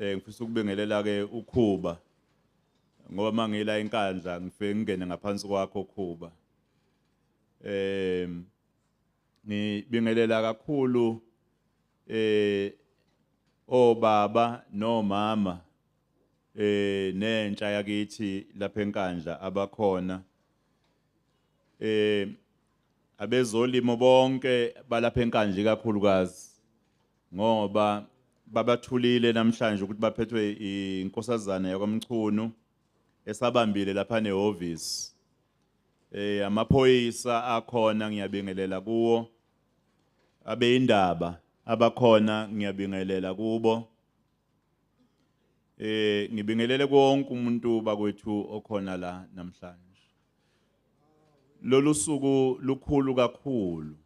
ngifisa ukubingelela ke uKhuba ngoba mangila eNkandla ngifike ngene ngaphansi kwakho Khuba. Ngibingelela kakhulu obaba nomama nentsha yakithi lapha eNkandla abakhona abezolimo bonke balapha eNkandla ikakhulukazi ngoba babathulile namhlanje ukuthi baphethwe inkosazana yakwaMchunu esabambile lapha nehovisi. Amaphoyisa akhona ngiyabingelela kuwo, abeindaba abakhona ngiyabingelela kubo. Ngibingelele konke umuntu bakwethu okhona la namhlanje. Lolu suku lukhulu kakhulu.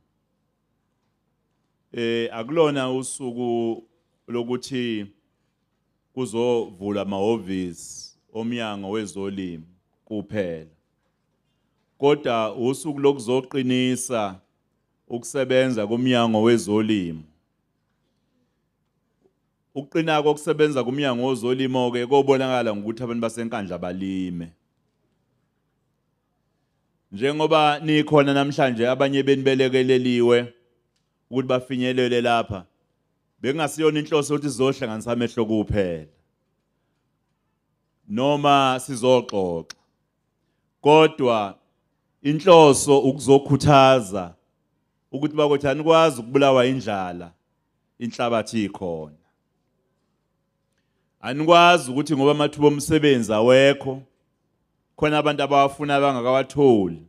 Akulona usuku lokuthi kuzovula amahhovisi omnyango wezolimo kuphela. Kodwa usuku lokuzoqinisa ukusebenza komnyango wezolimo. Ukuqina kokusebenza komnyango wezolimo ke kobonakala ngokuthi abantu baseNkandla balime. Njengoba nikhona namhlanje abanye benibelekeleliwe ukuthi bafinyelele lapha. Bengasiyona inhloso ukuthi sizohlanganisa amehlo kuphela. Noma sizoxoxa. Kodwa inhloso ukuzokhuthaza ukuthi bakothani kwazi ukubulawa indlala inhlabathi ikhona. Anikwazi ukuthi ngoba amathuba omsebenzi awekho khona abantu abafuna abangakawatholi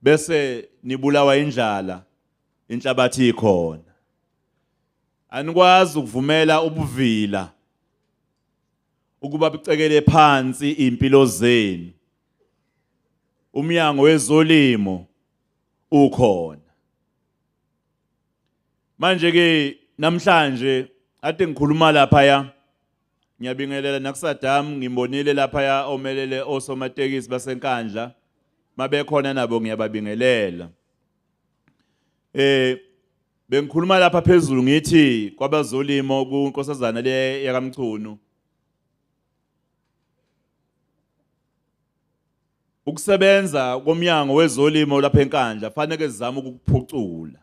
bese nibulawa indlala inhlabathi ikhona. Anikwazi ukuvumela ubuvila ukuba bicekele phansi impilo zenu. Umnyango wezolimo ukhona. Manje ke namhlanje ade ngikhuluma lapha ngiyabingelela nakusadam ngimbonile lapha omelele osomatekisi basenkandla mabekhona nabo ngiyababingelela. Bengikhuluma lapha phezulu ngithi kwabazolimo kuNkosazana le yakamchunu ukusebenza komnyango wezolimo lapha enkandla fanele sizame ukuphucula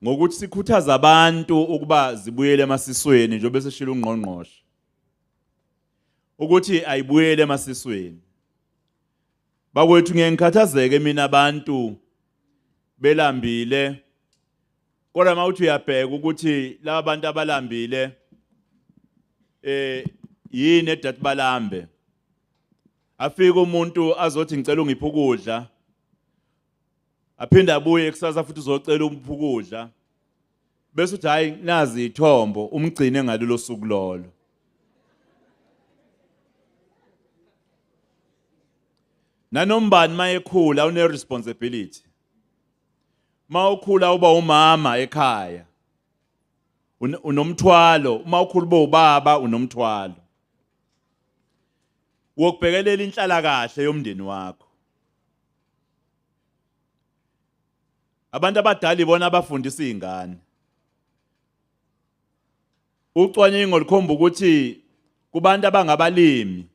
ngokuthi sikhuthaza abantu ukuba zibuyele emasisweni njengoba seshila ungqongqoshe ukuthi ayibuyele emasisweni. Bakwethu ngiyengikhathazeke mina abantu belambile kodwa mawuthi uyabheka ukuthi laba bantu abalambile yini edathi balambe. Afika umuntu azothi ngicela ungiphe ukudla aphinda abuye kusasa futhi uzocela umphe ukudla bese uthi hayi nazi ithombo umgcine ngalelo suku lolo. Nanombani mayekhula une responsibility. Mawukhula uba umama ekhaya unomthwalo, uma ukhula uba ubaba unomthwalo wokubhekelela inhlala kahle yomndeni wakho. Abantu abadala ibona abafundisa izingane. Ucwaningo likhomba ukuthi kubantu abangabalimi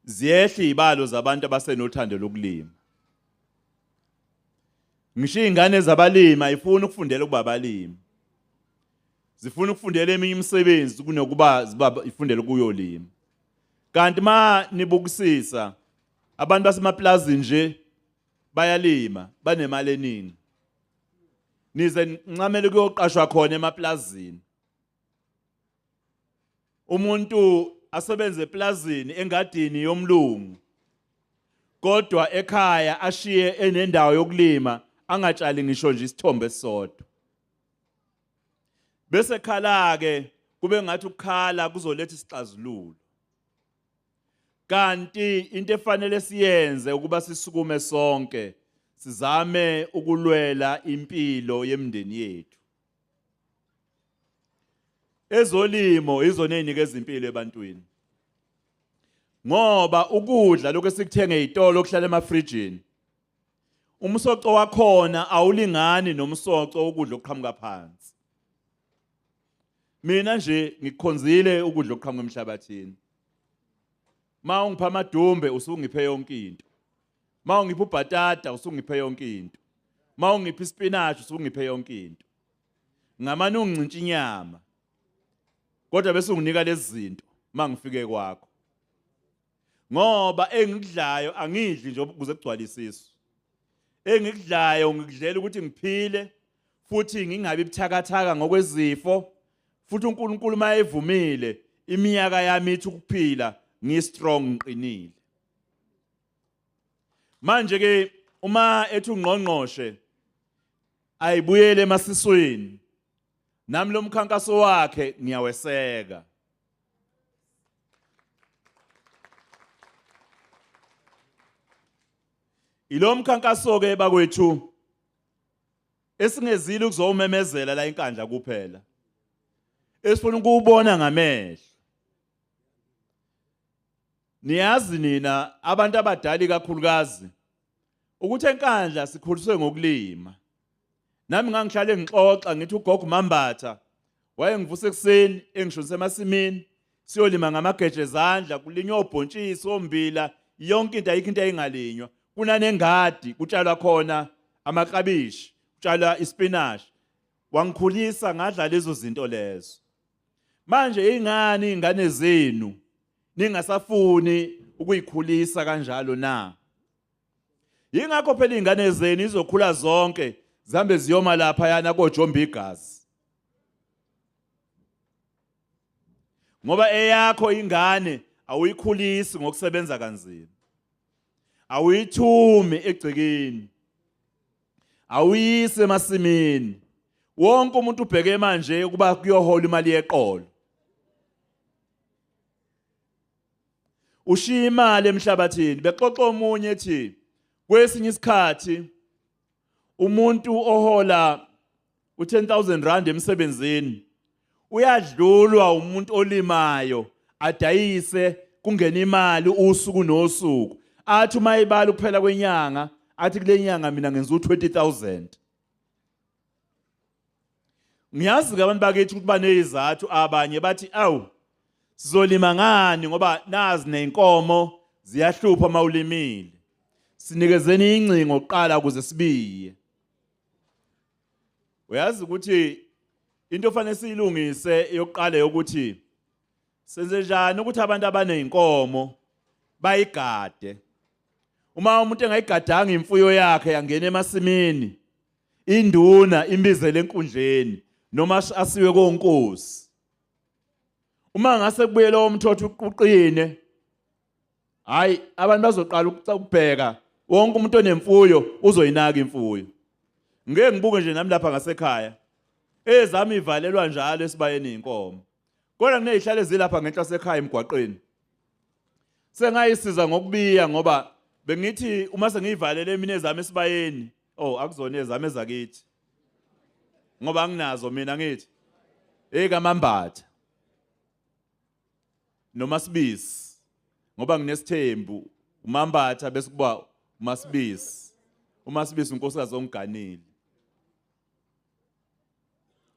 ziyehla izibalo zabantu abasenothando lokulima. Ngisho izingane zabalimi ayifuni ukufundela ukuba abalimi. Zifuna ukufundela eminye imisebenzi kunokuba ifundele ukuyolima. Kanti ma nibukisisa abantu basemaplazini nje bayalima banemali eningi. Nize ncamele kuyoqashwa khona emaplazini. Umuntu asebenze eplazini engadini yomlungu kodwa ekhaya ashiye enendawo yokulima angatshali ngisho nje isithombe esisodwa. Bese khala ke kube ngathi ukukhala kuzoletha isixazululo. Kanti into efanele siyenze ukuba sisukume sonke sizame ukulwela impilo yemndeni yethu. Ezolimo izona ezinikeza impilo ebantwini. Ngoba ukudla lokho esikuthenga ezitolo okuhlala emafrijini umsoco wakhona awulingani nomsoco wokudla okuqhamuka phansi. Mina nje ngikukhonzile ukudla okuqhamuka emhlabathini. Ma ungipha amadumbe usungiphe yonke into. Ma ungipha ubhatata usungiphe yonke into. Ma ungipha ispinach usungiphe yonke into. Ngamane ungincintsha inyama. Kodwa bese unginika lezi zinto mangifike kwakho. Ngoba engikudlayo angidli nje ukuze kugcwalise isisu. Engikudlayo ngikudlela ukuthi ngiphile futhi ngingabi buthakathaka ngokwezifo futhi uNkulunkulu mayevumile iminyaka yami ithi ukuphila ngistrong ngiqinile. Manje ke uma ethi ungqongqoshe ayibuyele emasisweni nami lo mkhankaso wakhe ngiyaweseka. Ilo mkhankaso ke bakwethu esingezile ukuzomemezela la enkandla kuphela. Esifuna ukubona ngamehlo. Niyazi nina abantu abadala kakhulukazi ukuthi enkandla sikhuliswe ngokulima. Nami ngangihlale ngixoxa ngithi ugogo Mambatha wayengivusa ekseni engishonise emasimini siyolima ngamageje ezandla kulinywa obhontshisi ombila yonke into ayikho into ayingalinywa. Kunanengadi kutshalwa khona amaklabishi kutshalwa ispinach. Wangikhulisa ngadla lezo zinto lezo. Manje ingani ingane zenu ningasafuni ukuyikhulisa kanjalo na? Yingakho phela izingane zenu izokhula zonke zihambe ziyoma lapha yana kojomba igazi. Ngoba eyakho ingane awuyikhulisi ngokusebenza kanzima. Awuyithumi egcekeni. Awuyise emasimini. Wonke umuntu ubheke manje ukuba kuyohola imali yeqolo. Ushiya imali emhlabathini. Bexoxa omunye ethi kwesinye isikhathi umuntu ohola u10,000 emsebenzini uyadlulwa umuntu olimayo adayise kungena imali usuku nosuku. Athi uma ibala ukuphela kwenyanga athi kule nyanga mina ngenza u20,000. Ngiyazi ke abantu bakithi ukuthi banezizathu abanye bathi awu sizolima ngani ngoba nazi nenkomo ziyahlupha mawulimile. Sinikezeni incingo oqala ukuze sibiye. Uyazi ukuthi into ofanele siyilungise yokuqala ukuthi senze njani ukuthi abantu abanezinkomo bayigade. Uma umuntu engayigadanga imfuyo yakhe yangena emasimini, induna imbizele enkundleni noma asiwe konkosi. Uma ngase kubuye lo mthotho uqine, hayi abantu bazoqala ukubheka wonke umuntu onemfuyo uzoyinaka imfuyo. Ngeke ngibuke nje nami lapha ngasekhaya ezami ivalelwa njalo esibayeni inkomo. Kodwa kunezihlalo ezilapha ngenhla sekhaya emgwaqeni. Sengayisiza ngokubiya ngoba bengithi uma sengiyivalele mina ezami esibayeni, akuzona ezami ezakithi. Ngoba anginazo mina ngithi kaMambatha noma Sibisi. Ngoba nginesithembu uMambatha bese kuba uMasibisi. uMasibisi unkosikazi ongiganile.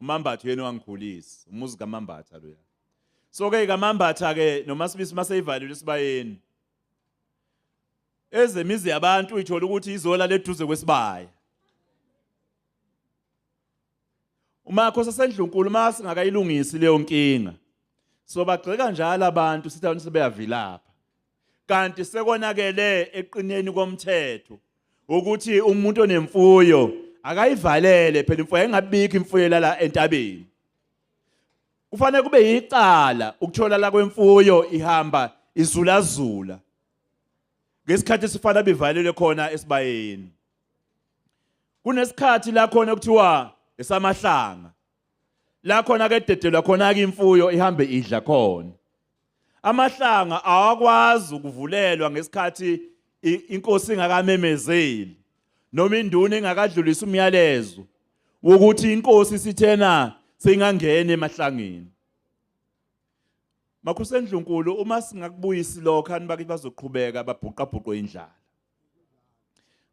uMambatha yena wangikhulisa, umuzi kaMambatha lo. So ke kaMambatha ke noMasibisi maseyivalile esibayeni. Ezemizi yabantu uyithola ukuthi izola leduze kwesibaya. Uma khosa sendlunkulu mase ngakayilungisi leyo nkinga. So bagxeka njalo abantu sithi abantu sebeyavilapha. Kanti sekonakele eqineni komthetho ukuthi umuntu onemfuyo akayivalele phela imfuyo engabikho imfuyo la entabeni. Kufanele kube icala ukuthola la kwemfuyo ihamba izulazula. Ngesikhathi sifana bivalele khona esibayeni. Kunesikhathi la khona kuthiwa esamahlanga. La khona ke dedelwa khona ke imfuyo ihambe idla khona. Amahlanga awakwazi ukuvulelwa ngesikhathi inkosi ingakamemezeli noma induna ingakadlulisa umyalezo wokuthi inkosi sithena singangena emahlangeni. Makhusendlunkulu uma singakubuyisi lokho ani bakithi bazoqhubeka babhuqabhuqwe indlala.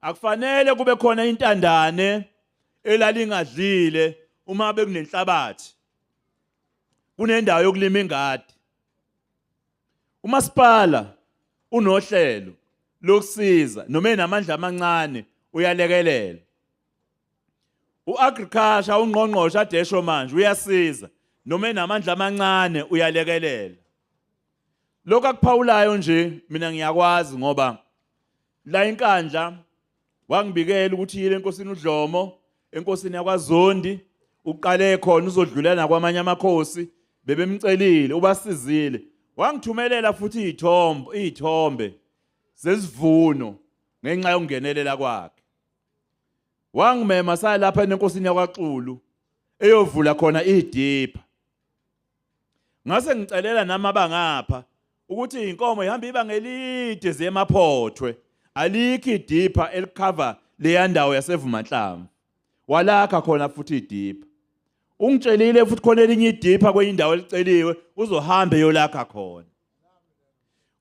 Akufanele kube khona intandane elalingadlile uma bekunenhlabathi. Kunendawo yokulima ingadi. uMasipala unohlelo lokusiza noma enamandla amancane uyalekelela. uAgriculture ungqongqoshe adesho manje uyasiza noma enamandla amancane uyalekelela. Lokho akuphawulayo nje mina ngiyakwazi ngoba la inkandla wangibikela ukuthi yile enkosini uDlomo, enkosini yakwaZondi, uqale khona uzodlulela kwamanye amakhosi bebemcelile ubasizile. Wangithumelela futhi izithombe zesivuno ngenxa yokungenelela kwakhe. Wangimema sa lapha enkosini yakwaXulu eyovula khona idipha. Ngase ngicelela nami abangapha ukuthi inkomo ihamba ibanga elide zemaPhothwe. Alikho idipha elicover leya ndawo yaseVumanhlamvu. Walakha khona futhi idipha. Ungitshelile futhi khona elinye idipha kweyindawo eliceliwe uzohamba eyolakha khona.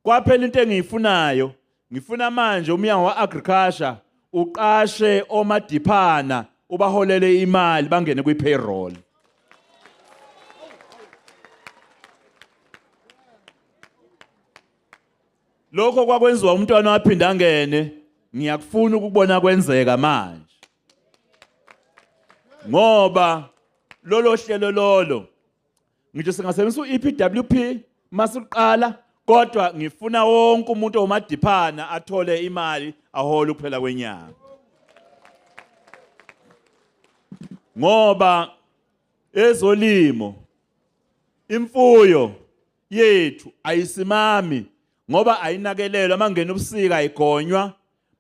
Kwaphela into engiyifunayo, ngifuna manje umnyango waAgriculture uqashe omadiphana ubaholele imali bangene kwi-payroll. Lokho kwakwenziwa umntwana waphinda angene, ngiyakufuna ukubona kwenzeka manje. Ngoba lolo hlelo lolo ngisho singasebenzisa uEPWP masiqala, kodwa ngifuna wonke umuntu omadiphana athole imali ahola ukuphela kwenyanga. ngoba ezolimo imfuyo yethu ayisimami ngoba ayinakelelwa mangena ubusika ayigonywa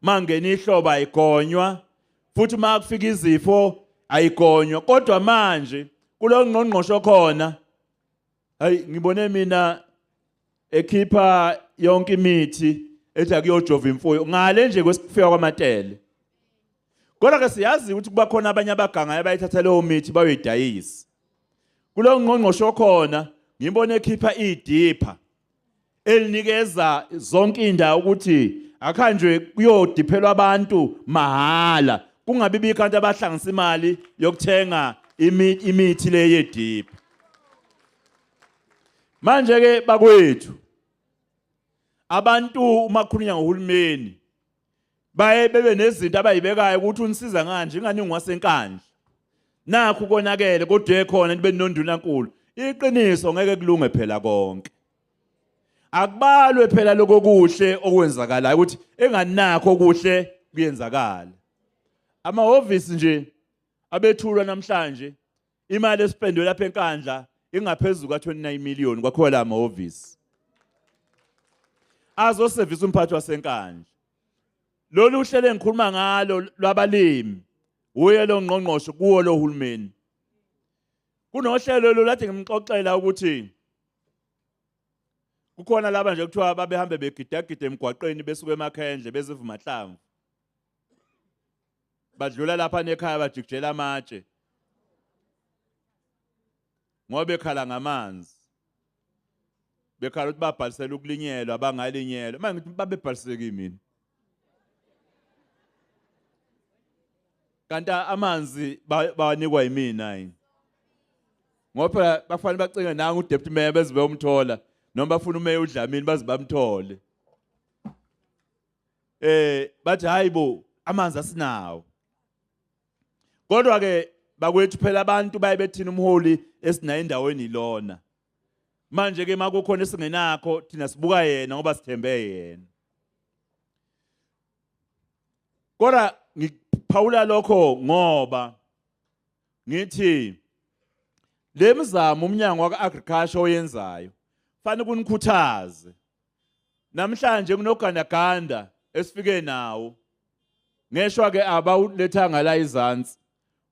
mangena ihlobo ayigonywa futhi makufika izifo ayigonywa kodwa manje kulo ngqongqosho khona hayi ngibone mina ekhipha yonke imithi ethi akuyojova imfuyo ngale nje kwesifika kwamatele kodwa ke siyazi ukuthi kuba khona abanye abaganga abayithatha leyo mithi bayoyidayisa kulo ngqongqosho khona ngibone ekhipha idipha elinikeza zonke indawo ukuthi akhanjwe kuyodiphelwa abantu mahala kungabi bikho abahlanganisa imali yokuthenga imithi le yedipha manje ke bakwethu abantu uma kukhulunywa ngohulumeni baye bebe nezinto abayibekayo ukuthi unisiza kanje ingani ngwasenkandla nakho konakele kodwa ekhona nibe nondunankulu iqiniso ngeke kulunge phela konke akubalwe phela lokho kuhle okwenzakalayo ukuthi enganakho kuhle kuyenzakala amahhovisi nje abethulwa namhlanje imali esipendwe lapha enkandla ingaphezulu ka29 million kwakhola amahhovisi azosevisa umphathi wasenkandla lolu uhlelo engikhuluma ngalo lwabalimi uye lo ngqongqosho kuwo lo hulumeni kunohlelo lo lathi ngimxoxela ukuthi kukhona laba nje kuthiwa babehambe begidagida emgwaqeni besuka emakhendle bezivuma mahlamvu badlula lapha nekhaya bajikijela amatshe ngoba bekhala ngamanzi bekhala ukuthi babhalisela ukulinyelwa bangalinyelwa manje ngithi babebhaliseke mina kanti amanzi bawanikwa yimina yini ngoba bafanele bacinge nanga uDeputy Mayor beze bayomthola noma bafuna uMayor uDlamini baze bamthole bathi hayibo amanzi asinawo kodwa ke bakwethu phela abantu baye bethina umholi esina endaweni ilona manje ke makukhona esingenakho thina sibuka yena ngoba sithembe yena kodwa ngiphawula lokho ngoba ngithi lemizamo umnyango waka-agriculture oyenzayo fanele kunikhuthaze namhlanje kunogandaganda esifike nawo ngeshwa ke abawulethanga la izansi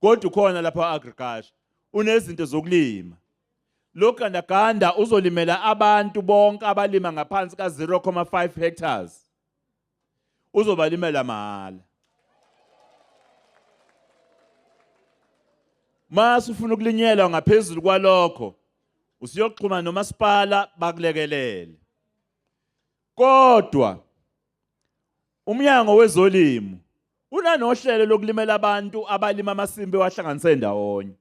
kodwa ukhona lapha agriculture unezinto zokulima lo gandaganda uzolimela abantu bonke abalima ngaphansi ka 0.5 hectares uzobalimela mahala mase ufuna ukulinyelwa ngaphezulu kwalokho usiyoxhuma nomasipala bakulekelele kodwa umnyango wezolimo unanohlelo lokulimela abantu abalima amasimbi wahlanganise ndawonye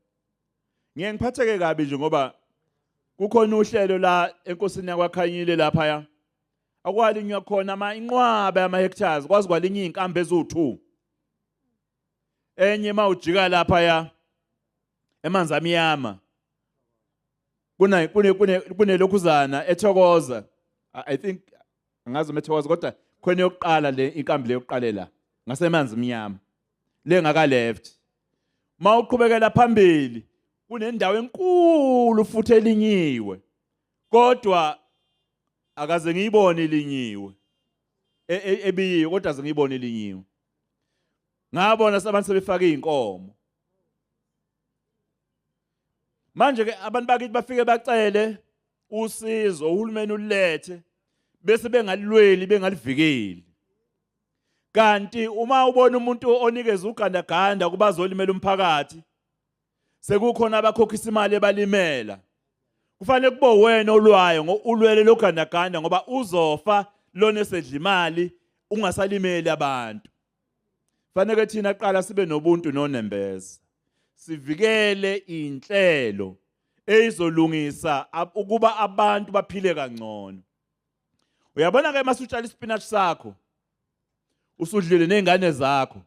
ngeke ngiphatheke kabi nje ngoba kukhona uhlelo la enkosini yakwaKhanyile lapha ya akwalinywa khona inqwaba yama hectares kwazi kwalinywa inkambe ezu2 enye mawujika lapha ya emanzi amnyama kune lokhuzana eThokoza I think angazi eThokoza kodwa khona yokuqala le inkambi le yokuqalela ngasemanzi amnyama lengaka left mawuqhubekela phambili kunendawo enkulu futhi elinyiwe kodwa akaze ngiyibone ilinyiwe ebiyiwe kodwa aze ngiyibone ilinyiwe ngabona sabantu sebefaka izinkomo manje ke abantu bakithi bafike bacele usizo uhulumeni ulethe bese bengalweli bengalivikeli kanti uma ubona umuntu onikeza ugandaganda kubazolimela umphakathi sekukhona abakhokhisa imali ebalimela kufanele kube wena olwayo ulwele logandaganda ngoba uzofa lona esedla imali ungasalimeli abantu fanele thina qala sibe nobuntu nonembeza sivikele inhlelo ezolungisa ukuba abantu baphile kangcono uyabona ke masutshala ispinach sakho usudlile nezingane zakho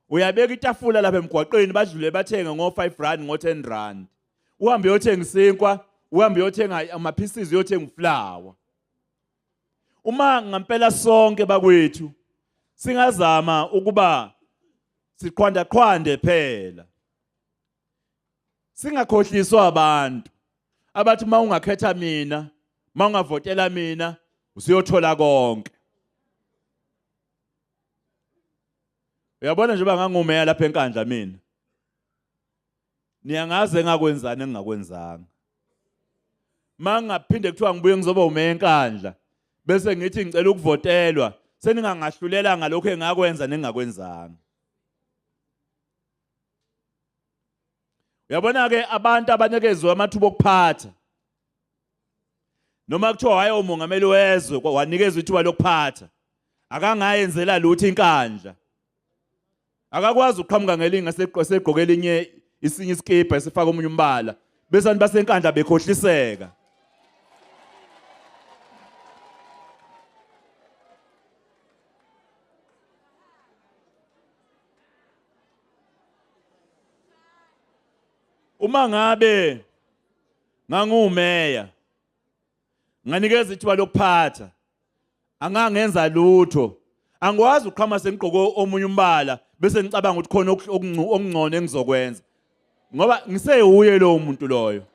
uyabeka itafula lapha emgwaqeni badlule bathenge ngo5 rand ngo10 rand uhambe uyothenga isinkwa uhambe uyothenga amapieces uyothenga uflour uma ngempela sonke bakwethu singazama ukuba siqhwanda phela Singakhohliswa abantu abathi mawungakhetha mina, mawungavotela mina, usiyothola konke. Uyabona nje bangangumeya lapha enkandla mina. Niyangaze engakwenzani engingakwenzanga. Mangaphinde kuthiwa ngibuye ngizoba umeya enkandla bese ngithi ngicela ukuvotelwa, seningangahlulela ngalokho engakwenza nengingakwenzanga. Uyabona ke abantu abanikezwe amathuba okuphatha. Noma kuthiwa waye umongameli wezwe wanikezwe ithuba lokuphatha, akangayenzela lutho inkandla. Akakwazi ukuqhamuka ngelinga segqoke elinye isinye iskipa esifaka omunye umbala bese abantu basenkandla bekhohliseka. Uma ngabe ngangumeya nganikeza ithuba lokuphatha angangenza lutho, angikwazi ukuqhama sengigqoko omunye umbala bese ngicabanga ukuthi khona okungcono engizokwenza ngoba ngiseyuye lo muntu loyo.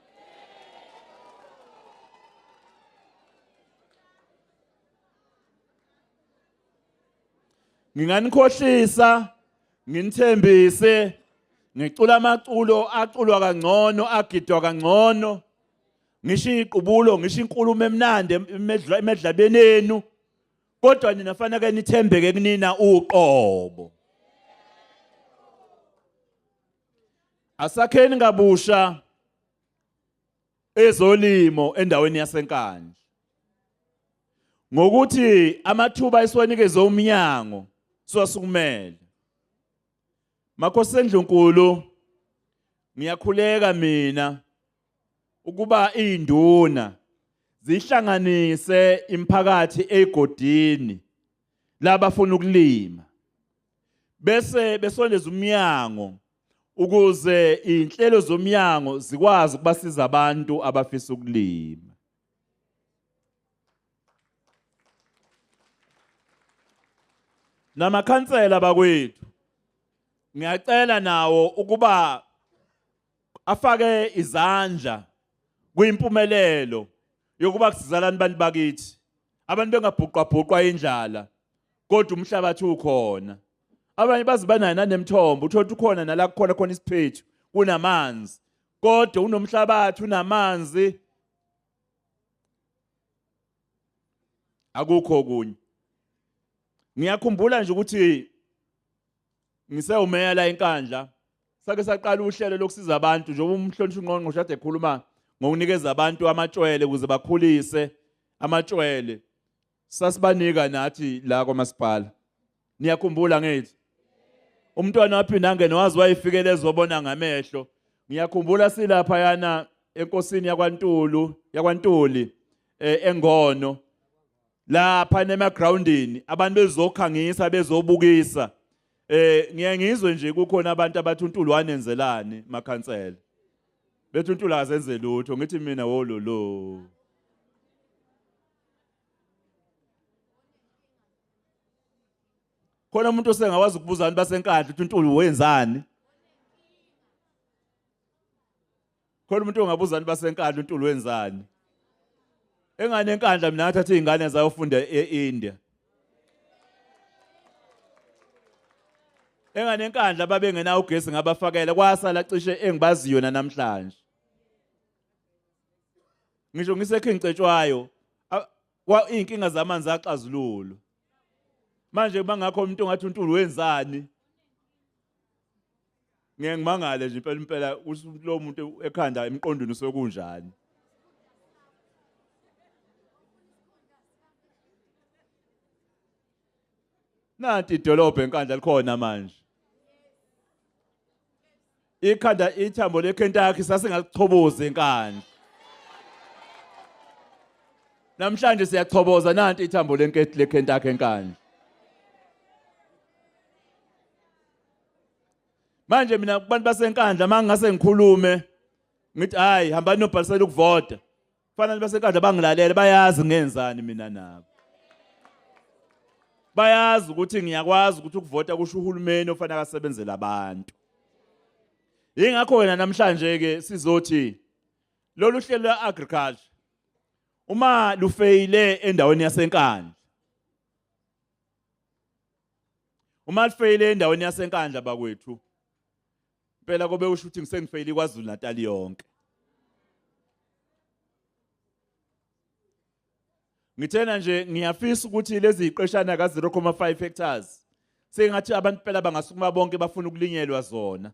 Nginganikhohlisa, nginithembise, ngicula amaculo aculwa kangcono, agidwa kangcono, ngisho iqubulo, ngisho inkulumo emnandi emedlabeni enu, kodwa nina fanele nithembeke kunina uqobo. Asakheni ngabusha ezolimo endaweni yasenkandla ngokuthi amathuba esiwanikeze umnyango siwasukumele. Makhosi eNdlunkulu, ngiyakhuleka mina ukuba induna zihlanganise imphakathi egodini labafuna ukulima bese besondeza umnyango ukuze inhlelo zomnyango zikwazi ukubasiza abantu abafisa ukulima. Namakhansela bakwethu ngiyacela nawo ukuba afake izandla kuyimpumelelo yokuba kusizalani abantu bakithi, abantu bengabhuqwa indlala kodwa umhlabathi ukhona. Abanye bazibanayo nanemthombo, uthola ukhona nala khona isiphethu, kunamanzi kodwa unomhlabathi, unamanzi, akukho okunye. Ngiyakhumbula nje ukuthi ngisewumeya la enkandla sake saqala uhlelo lokusiza abantu njengoba umhlonishwa uNgqongqoshe ade ekhuluma ngokunikeza abantu amantshwele ukuze bakhulise amantshwele. Sasibanika nathi la kwamasipala. Niyakhumbula ngithi umntwana waphinda angene wazi wayifikele ezobona ngamehlo. Ngiyakhumbula silapha yana enkosini yakwaNtuli eNgono lapha emagroundini abantu bezokhangisa bezobukisa. Ngiyangizwe nje kukhona abantu abathi uNtuli wanenzelani makhansela. Bethi uNtuli azenze lutho, ngithi mina wololo. Khona umuntu osengawazi ukubuza abantu basenkandla ukuthi uNtuli wenzani? Khona umuntu ongabuza abantu basenkandla uNtuli wenzani? Engane enkandla mina ngathatha izingane zayofunda eIndia. Engane enkandla babengena ugesi ngabafakela kwasala cishe engibaziyo namhlanje. Ngisho ngisekhe ngicetshwayo inkinga zamanzi axazululo. Manje bangakho umuntu ongathi uNtuli wenzani? Ngiyangimangala nje impela lo muntu ekhanda emqondweni sokunjani. Nanti idolobha enkandla likhona manje. Ikhanda ithambo leKentucky sasingalichoboza enkandla. Namhlanje siyachoboza nanti ithambo leKentucky enkandla. Manje mina kubantu basenkandla mangase ngikhulume ngithi hayi hambani nobhalisela ukuvota. Kufanele basenkandla bangilalele bayazi ngenzani mina nabo. Bayazi ukuthi ngiyakwazi ukuthi ukuvota kusho uhulumeni ofanele asebenzele abantu. Ingakho wena namhlanje ke sizothi lolu hlelo lwe-agriculture uma lufeyile endaweni yasenkandla. Uma lufeyile endaweni yasenkandla bakwethu. Phela kobe usho ukuthi ngisengifeyile kwaZulu Natal yonke. Ngithena nje ngiyafisa ukuthi lezi iqeshana ka 0.5 hectares sengathi abantu phela bangasukuma bonke bafuna ukulinyelwa zona.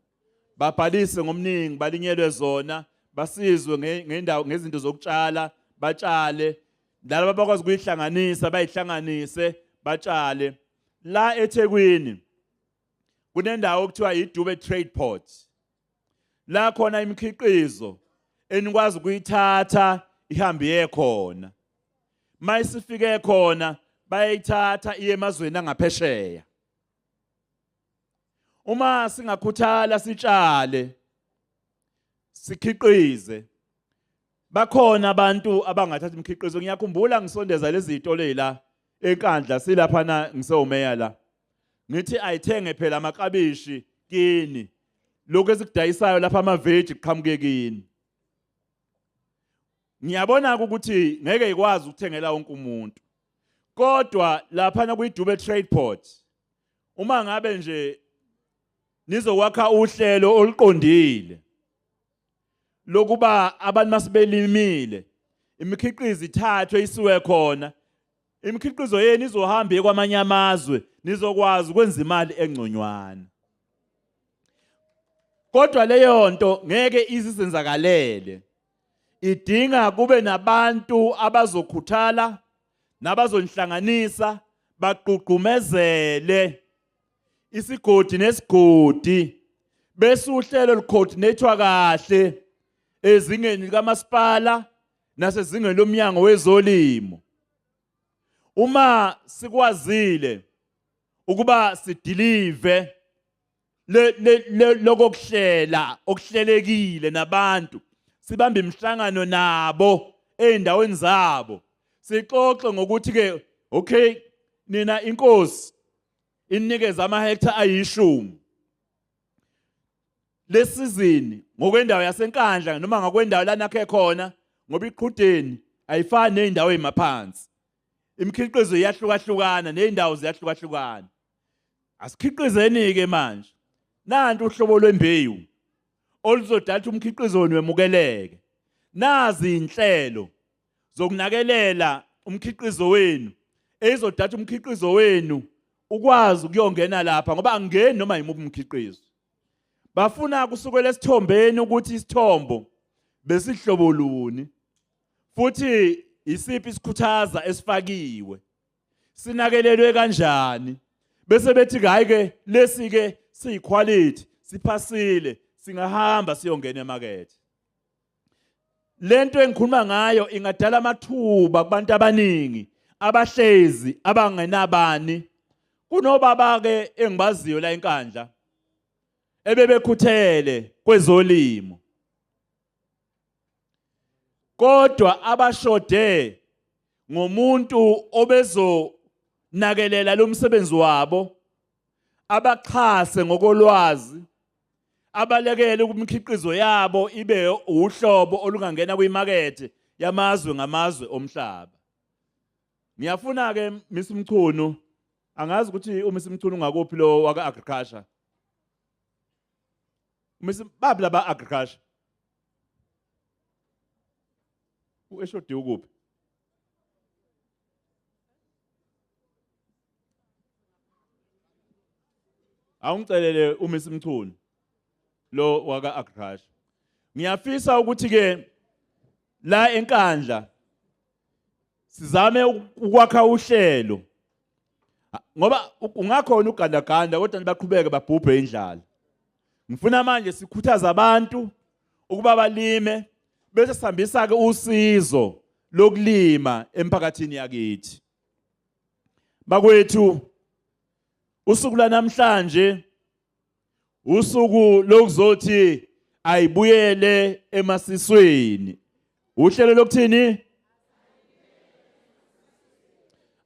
Babhalise ngomningi balinyelwe zona, basizwe ngendawo ngezinto zokutshala, batshale. Laba bakwazi ukuyihlanganisa, bayihlanganise, batshale. La eThekwini kunendawo okuthiwa iDube Trade Port. La khona imikhiqizo enikwazi ukuyithatha ihambe yekhona. Mayisifike khona bayayithatha iye emazweni angaphesheya. Uma singakhuthala sitshale sikhiqize bakhona abantu abangathatha imikhiqizo. Ngiyakhumbula ngisondeza lezi zitolo la enkandla silapha na ngisewumeya la. Ngithi ayithenge phela amaklabishi kini. Lokho esikudayisayo lapha ama-veg kuqhamuke kini. Ngiyabona ukuthi ngeke ikwazi ukuthengela wonke umuntu. Kodwa lapha na kuyiDube Trade Port uma ngabe nje nizokwakha uhlelo oluqondile lokuba abantu masibelimile imikhiqizo ithathwe isiwe khona, imikhiqizo yenu izohamba kwamanye amazwe, nizokwazi ukwenza imali engconywana. Kodwa leyo nto ngeke izisenzakalele. Idinga kube nabantu abazokhuthala nabazonhlanganisa baqhuqhumezele isigodi nesigodi bese uhlelo lucoordinatewa kahle ezingeni likamasipala nasezingeni lomnyango wezolimo. Uma sikwazile ukuba sidelive lokuhlela okuhlelekile nabantu, sibambe imihlangano nabo eindaweni zabo, sixoxe ngokuthi ke okay nina inkosi inikeza ama-hectare ayi10 lesizini ngokwendawo yasenkandla noma ngakwendawo la nakhe khona, ngoba iqhudeni ayifani nezindawo ezimaphansi. Imikhiqizo iyahlukahlukana nezindawo ziyahlukahlukana. Asikhiqizeni ke manje nanti uhlobo lwembewu oluzodatha umkhiqizo wenu wemukeleke. Nazi inhlelo zokunakelela umkhiqizo wenu ezizodatha umkhiqizo wenu ukwazi ukuyongena lapha, ngoba angeni noma yimuphi umkhiqizo. Bafuna kusukela esithombeni ukuthi isithombo besihlobo luni futhi isiphi isikhuthaza esifakiwe, sinakelelwe kanjani, bese bethi hayi ke lesi ke siyiquality, siphasile, singahamba siyongena emakethe. Lento engikhuluma ngayo ingadala amathuba kubantu abaningi abahlezi abangenabani. Kunobaba ke engibaziyo la enkandla ebebekhuthele kwezolimo, kodwa abashode ngomuntu obezonakelela lo msebenzi wabo, abaxhase ngokolwazi, abalekele kumikhiqizo yabo ibe uhlobo olungangena kwimakethe yamazwe ngamazwe omhlaba. Ngiyafuna ke Miss Mchunu, angazi ukuthi uMiss Mchunu ngakuphi lo waka agriculture. Miss babla ba agriculture. Ueshodi ukuphi? Awungicelele uMiss Mchunu lo waka agriculture. Ngiyafisa ukuthi ke la enkandla sizame ukwakha uhlelo, ngoba ungakhona ugandaganda kodwa baqhubeke babhubhe indlala. Ngifuna manje sikhuthaza abantu ukuba balime bese sihambisa ke usizo lokulima emphakathini yakithi. Bakwethu, usuku lanamhlanje usuku lokuzothi ayibuyele emasisweni. Uhlelo lokuthini?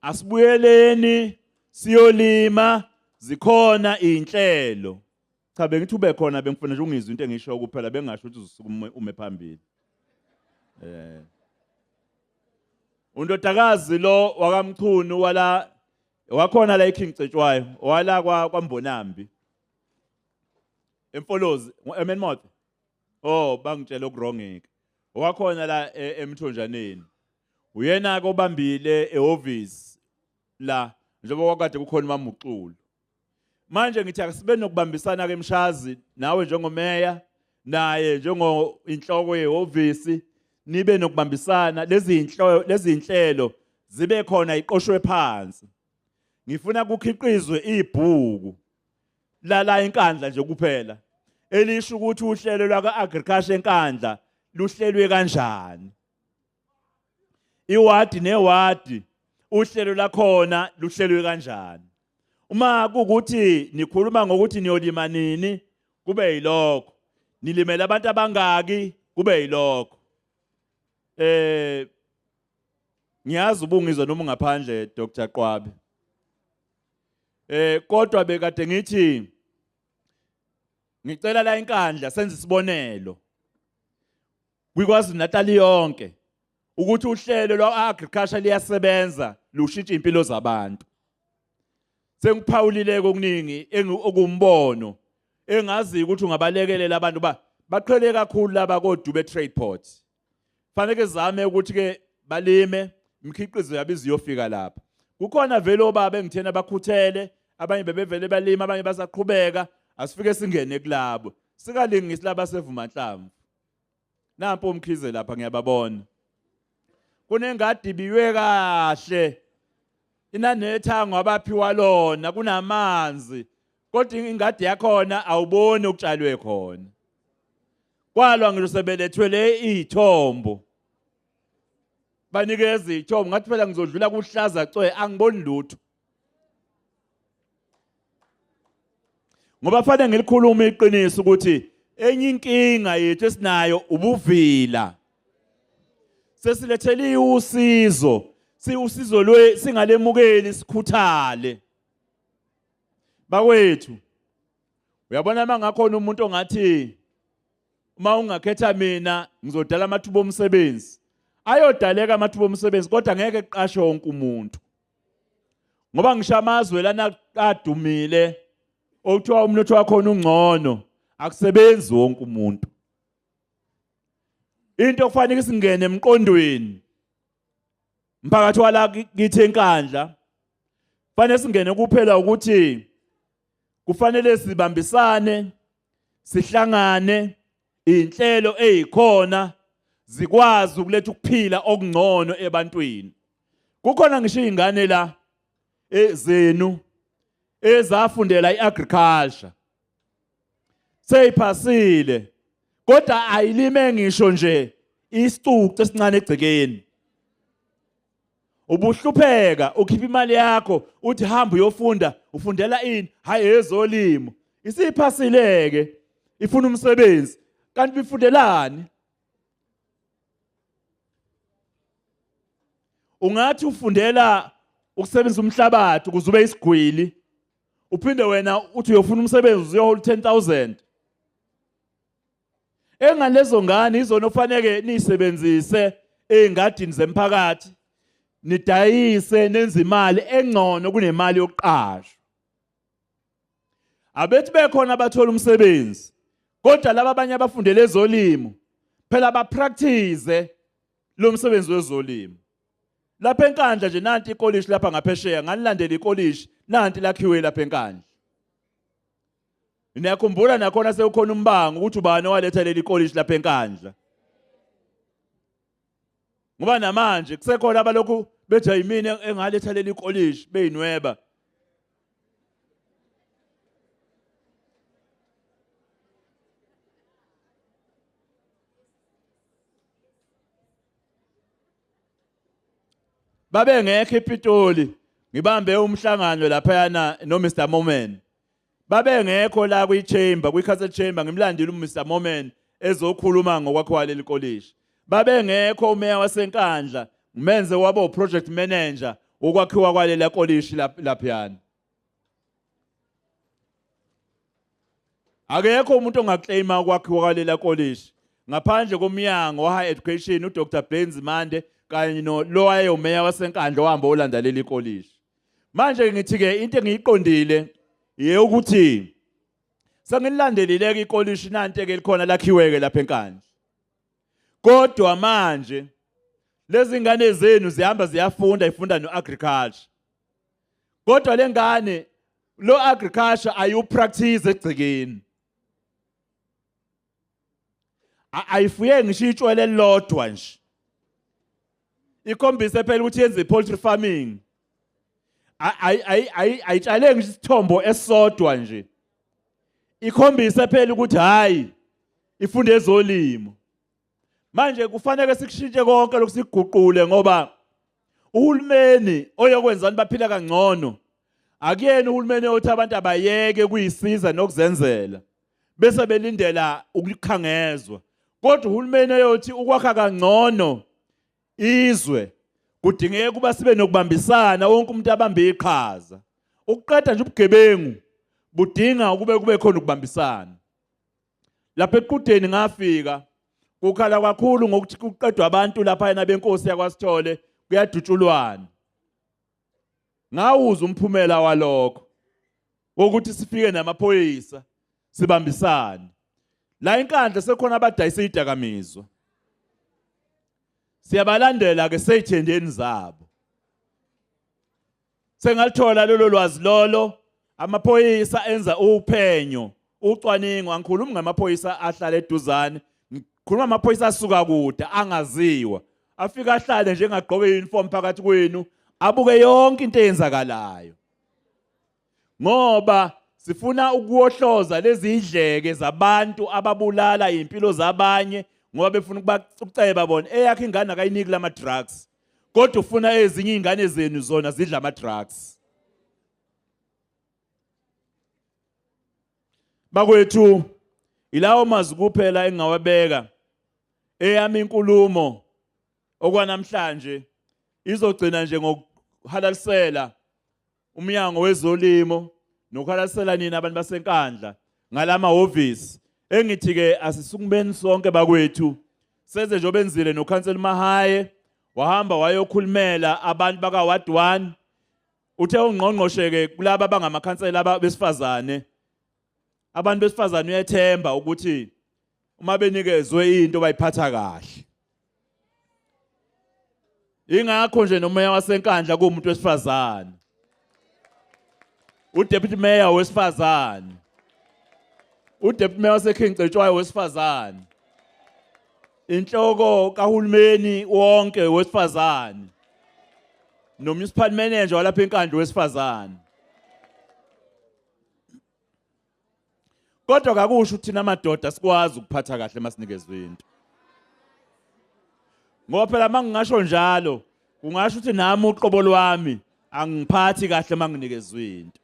Asibuyeleni siyolima, zikhona inhlelo. Cha bengithi ube khona bengifuna nje ungizwe into engisho kuphela bengasho ukuthi usuke ume phambili. Undodakazi lo wakamchunu wala wakhona la eKing Cetshwayo wala kwaMbonambi. Emfolozi eMenmouth. Oh bangitshela okurongeke. Wakhona la eMthonjaneni. Uyena ke obambile ehhovisi la njengoba kwakade kukhona uMamuxulu. Manje ngithi akusibe nokubambisana ke Mshazi nawe njengomeya naye njengo inhloko yehhovisi nibe nokubambisana lezi inhlelo zibe khona iqoshwe phansi. Ngifuna kukhiqizwe ibhuku la enkandla nje kuphela elisho ukuthi uhlelo lwaka agriculture enkandla luhlelwe kanjani. Iwadi newadi uhlelo lakhona luhlelwe kanjani. Uma kukuthi nikhuluma ngokuthi niyolima nini kube yilokho. Nilimela abantu abangaki kube yilokho. Ngiyazi ubungizwa noma ungaphandle Dr. Qwabe. Kodwa bekade ngithi ngicela la enkandla senze isibonelo. Kwikwazi Natal yonke ukuthi uhlelo lwa agriculture liyasebenza lushintsha impilo zabantu. Sengiphawulile okuningi okumbono engazi ukuthi ungabalekelela abantu baqhele kakhulu laba kodube trade port. Fanele zame ukuthi ke balime imikhiqizo yabizi yofika lapha. Kukhona vele obaba engithena bakhuthele abanye bebevele balima abanye basaqhubeka asifike singene kulabo. Sikalingi ngisilaba sevumanhlamvu. Nampo umkhize lapha ngiyababona. Kunengadi biwe kahle. Inanethango abaphiwa lona kunamanzi. Kodwa ingadi yakhona awuboni ukutshalwe khona. Kwalwa ngilosebelethwe le ithombo. Banikeza ithombo ngathi phela ngizodlula kuhlaza cwe angiboni lutho. Ngoba fanele ngilikhuluma iqiniso ukuthi enye inkinga yethu esinayo ubuvila. Sesilethele usizo, siusizo singalemukeli sikhuthale. Bakwethu, uyabona mangakhona umuntu ongathi uma ungakhetha mina ngizodala amathuba omsebenzi. Ayodaleka amathuba omsebenzi kodwa ngeke eqashe wonke umuntu. Ngoba ngishamazwe lana adumile okuthiwa umnotho wakhona ungcono akusebenzi wonke umuntu. Into okufanele singene emqondweni mphakathi wala kithi enkandla fanele singene kuphela ukuthi kufanele sibambisane sihlangane inhlelo ezikhona zikwazi ukuletha ukuphila okungcono ebantwini. Kukhona ngisho izingane la ezenu ezafundela iagriculture seyiphasile kodwa ayilime ngisho nje isicucu esincane egcekeni. Ubuhlupheka ukhipha imali yakho uthi hamba uyofunda ufundela ini hayi ezolimo isiphasileke ifuna umsebenzi kanti bifundelani. Ungathi ufundela ukusebenzisa umhlabathi ukuze ube isigwili uphinde wena uthi uyofuna umsebenzi uyohola 10,000. Engalezo ngane izona ofanele nisebenzise engadini zemphakathi nidayise nenze imali engcono kunemali yokuqashwa. Abethi bekhona abathola umsebenzi kodwa laba abanye abafundele ezolimo phela bapractice lo msebenzi wezolimo. Lapha enkandla nje nanti ikolisi lapha ngaphesheya nganilandela ikolisi nanti lakhiwe lapha enkandla. Niyakhumbula nakhona sekukhona umbango ukuthi ubani owaletha leli kolisi lapha enkandla. Ngoba namanje kusekhona abalokhu bethi ayimini engaletha leli kolisi beyinweba. Babe ngekho ePitoli ngibambe umhlangano lapha yana no Mr Momen. Babe ngekho la kwi-chamber kwi-council chamber ngimlandile uMr Momen ezokhuluma ngokwakhiwa leli college. Babe ngekho umeya wasenkandla umenze waba uproject manager okwakhiwa kwalela college lapha yana. Akekho umuntu ongaclaima ukwakhiwa college ngaphandle komnyango wa higher education uDr Blaine Zimande kanye lo wayeyomeya wasenkandla ohamba olanda leli college. Manje ngithi ke into engiyiqondile ukuthi sengililandelileke icollege nanti ke likhona lakhiweke lapha enkandla. Kodwa manje lezi ngane zenu zihamba ziyafunda ifunda noagriculture. Kodwa lengane lo agriculture ayu practice egcikeni. Ayifuye ngisho itshwele lodwa nje. Ikhombise phela ukuthi yenze poultry farming. Ayitshale ngisho isithombo esodwa nje. Ikhombise phela ukuthi hayi ifunde ezolimo. Manje kufanele sikushintshe konke lokusiguqule ngoba uhulumeni oyokwenzani baphila kangcono. Akuyena uhulumeni othi abantu abayeke kuyisiza nokuzenzela bese belindela ukukhangezwa. Kodwa uhulumeni oyothi ukwakha kangcono izwe kudingeka kuba sibe nokubambisana wonke umuntu abambe iqhaza. Ukuqeda nje ubugebengu budinga kube khona ukubambisana. Lapha eqhudeni ngafika kukhala kakhulu ngokuthi kuqedwa abantu lapha yena benkosi yakwaSithole kuyadutshulwana. Ngawuza umphumela walokho ukuthi sifike namaphoyisa sibambisane. La enkandla sekhona abadayisa idakamizwa. Siyabalandela ke seyithendeni zabo. Sengalithola lolo lwazi lolo amaphoyisa enza uphenyo ucwaningo angikhulumi ngamaphoyisa ahlala eduzane ngikhuluma amaphoyisa asuka kude angaziwa afika ahlale nje ngagqoke uniform phakathi kwenu abuke yonke into eyenzakalayo ngoba sifuna ukuwohloza lezi idleke zabantu ababulala impilo zabanye ngoba befuna ukuceba bona eyakhe ingane akayiniki lama drugs kodwa ufuna ezinye izingane zenu zona zidla ama drugs. Bakwethu ilawo mazwi kuphela engawabeka eyami inkulumo okwanamhlanje izogcina nje ngokuhalalisela umnyango wezolimo nokuhalalisela nina abantu basenkandla ngalama office engithi ke asisukumeni sonke bakwethu seze nje obenzile no council Mahaye wahamba wayokhulumela abantu baka Ward 1 uthe ungqongqosheke kulabo abangamakhansela besifazane abantu besifazane uyethemba ukuthi uma benikezwe into bayiphatha kahle. Ingakho nje nomeya wasenkandla kuumuntu wesifazane. uDeputy Mayor wesifazane. uDeputy Mayor waseKingcetshwayo wesifazane. Inhloko kahulumeni wonke wesifazane. No-municipal manager walapha enkandla wesifazane. Kodwa kakusho ukuthi thina amadoda sikwazi ukuphatha kahle masinikezwe into. Ngoba phela mangingasho njalo, kungasho ukuthi nami uqobo lwami angiphathi kahle manginikezwe into.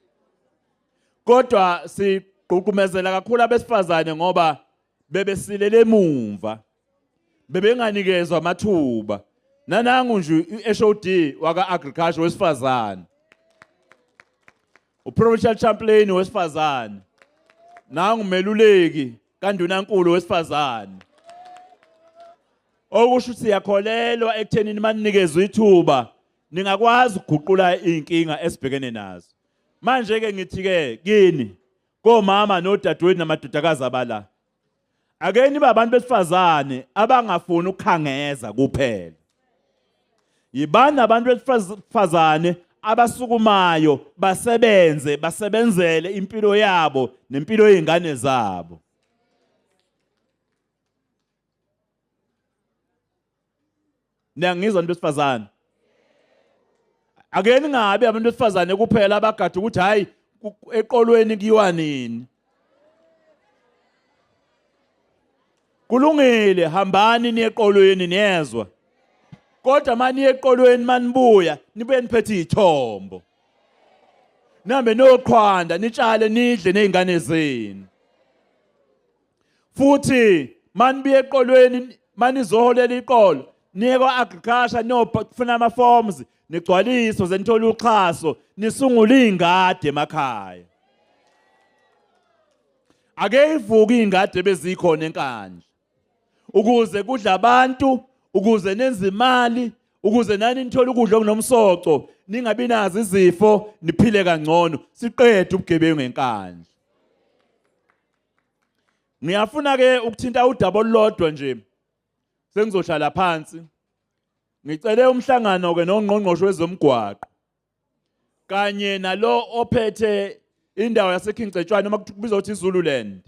Kodwa siququmezela kakhulu abesifazane ngoba bebesilele emumva. Bebenganikezwa amathuba. Nanangu nje iHOD waka agriculture wesifazane. Uprovincial champion wesifazane. Nangu meluleki kandunankulu wesifazane. Okusho ukuthi siyakholelwa ekuthenini manikezwe ithuba ningakwazi ukuguqula inkinga esibhekene nazo. Manje ke ngithi ke kini komama nodadewethu namadodakazi abala. Ake nibe abantu besifazane abangafuni ukukhangeza kuphela. Yibani abantu besifazane abasukumayo basebenzele impilo yabo nempilo yezingane zabo. Niyangizwa abantu besifazane? Ake ningabe abantu besifazane kuphela abagada ukuthi hayi eqolweni kuyiwa nini. Kulungile hambani niye eqolweni niyezwa. Kodwa mani eqolweni manibuya nibe niphethe izithombo. Nambe noqhwanda nitshale nidle nezingane zenu. Futhi manibuye eqolweni manizoholela iqolo niye kwa agriculture nofuna ama forms negcwaliso zenithola uxhaso nisungula izingadi emakhaya. ake ivuke ingadi bezikhona enkandla ukuze kudla abantu, ukuze nenze imali, ukuze nani nithola ukudla okunomsoco, ningabi nazo izifo, niphile kangcono, siqede ubugebengu enkandla. Ngiyafuna ke ukuthinta udaba olulodwa nje. Sengizohlala phansi. Ngicele umhlangano ke nongqongqoshe wezomgwaqo. Kanye nalo ophethe indawo yaseKingcetshwane noma kubizwa ukuthi iZululand.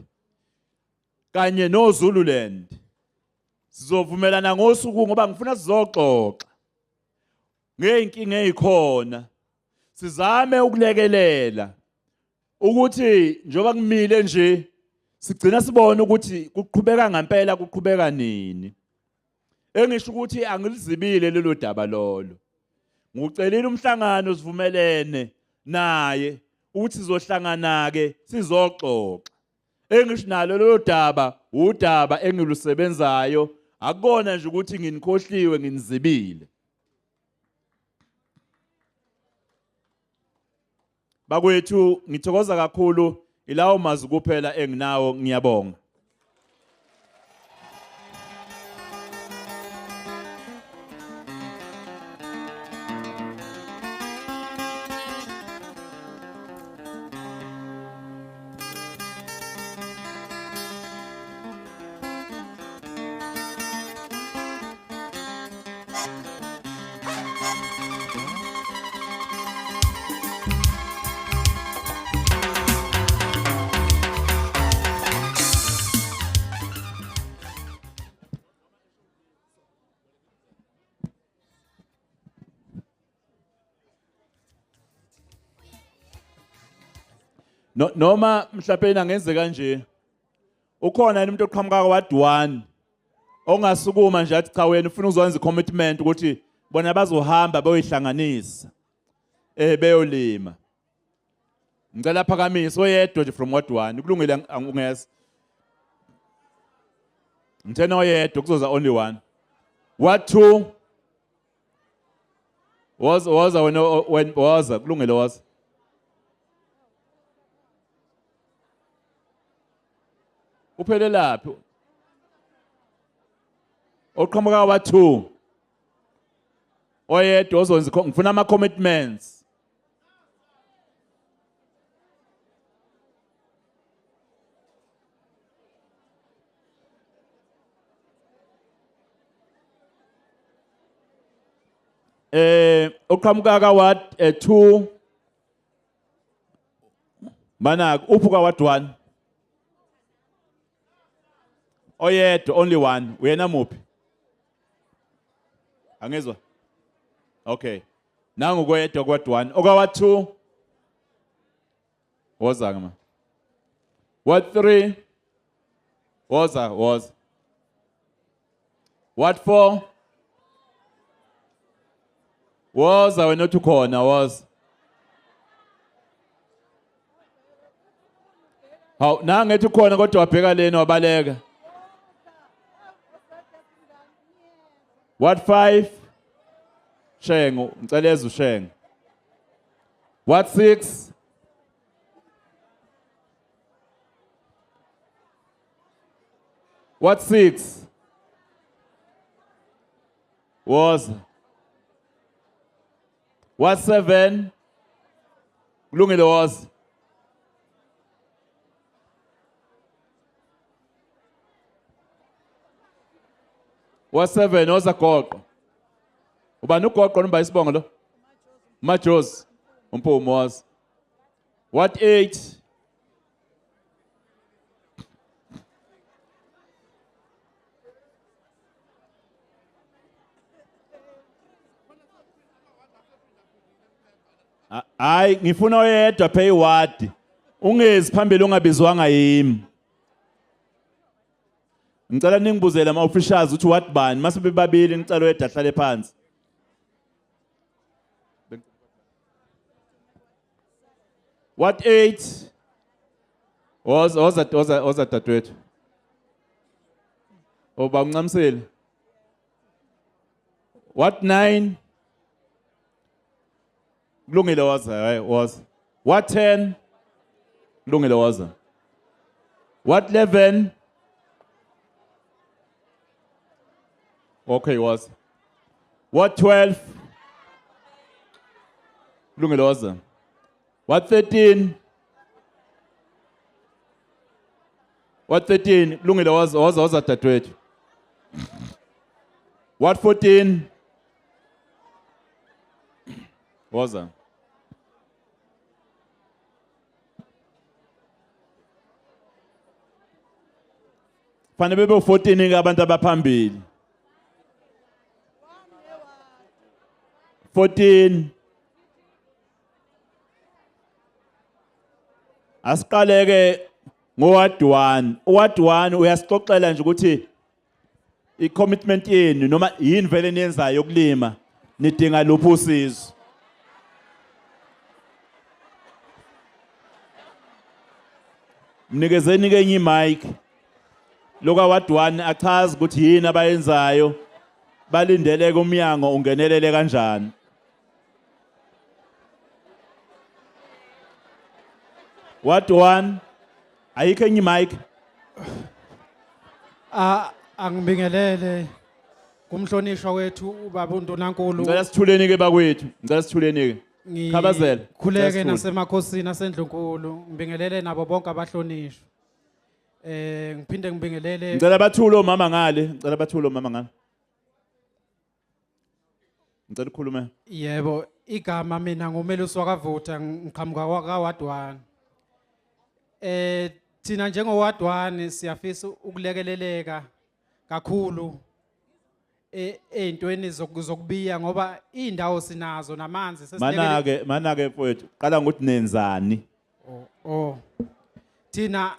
Kanye noZululand. Sizovumelana ngosuku ngoba ngifuna sizoxoxa ngeenkinga ezikhona. Sizame ukulekelela ukuthi njoba kumile nje sigcina sibone ukuthi kuqhubeka ngempela kuqhubeka nini. Engisho ukuthi angilizibile lelo daba lolo. Ngikucelela umhlangano sivumelene naye ukuthi sizohlangana ke sizoxoxa. Engisho nalo lelo daba udaba engilusebenzayo, akukona nje ukuthi nginikhohliwe nginizibile. Bakwethu ngithokoza kakhulu ilawo mazwi kuphela enginawo, ngiyabonga. Noma mhlawumbe angenze kanje. Ukhona umuntu oqhamuka kwaDuane ongasukuma nje athi cha wena ufuna ukuzwenza icommitment ukuthi bona bazohamba bayoyihlanganisa beyolima. Ngicela phakamise oyedwa nje from kwaDuane kulungile ungeza. Ngithena oyedwa kuzoza only one. What two? Was when was kulungile was. Uphele laphi? Oqhamuka kwa2. Oyedwa ozonza ngifuna ama commitments. Oqhamuka kwa 2. Mana uphuka wa1. Oyedwa only one. Wena muphi? Angezwa? Okay. Nangu koyedwa kwa1. Okwa2 woza ngama. What3 woza was. What4 woza wena uthi khona was. Haw nangethi khona kodwa wabheka leni wabaleka. What5? Shengo, ngicela uShengo. What6? What6? Was. What7? Kulungile was. What7 oza goqo. Ubani ugoqo nomba isibongo lo? Majosi. Umphumo was. What8? Hayi ngifuna oyedwa phe iwadi. Ungezi phambili ungabizwanga yimi. Ngicela ningibuzele ama officials ukuthi what bani mase bebabili ngicela oyedwa ahlale phansi. What8? Was dadwethu. Oba uncamsile. What9? Kulungile was. What10? Kulungile was. What 11? Okay, was. What 12? Lungile woza. What 13? What 13? Lungile woza dadewethu. What 14? Woza. Fanele bebe 14 ke abantu abaphambili. 14. Asiqaleke ngoward 1. Oward 1 uyasixoxela nje ukuthi i-commitment yenu noma yini vele niyenzayo yokulima nidinga luphi usizo. Mnikezeni ke enye mic. Loka ward 1 achaza ukuthi yini abayenzayo balindeleke umnyango ungenelele kanjani. Ward 1 ayikho enye mic. Angibingelele kumhlonishwa wethu ubaba uNdunankulu. Ngicela sithuleni ke bakwethu. Ngicela sithuleni ke. Khabazela. Khuleke nasemakhosini aseNdlunkulu. Ngibingelele nabo bonke abahlonishwa. Ngiphinde ngibingelele. Ngicela bathulo mama ngale. Ngicela bathulo mama ngale. Ngicela ukhulume. Yebo, igama mina nguMelusi wakavutha ngiqhamuka kwaWard 1. Thina njengoWard 1 siyafisa ukulekeleleka kakhulu ey'ntweni zokubiya ngoba iy'ndawo sinazo namanzi Manake mfowethu qala ngokuthi nenzani. Thina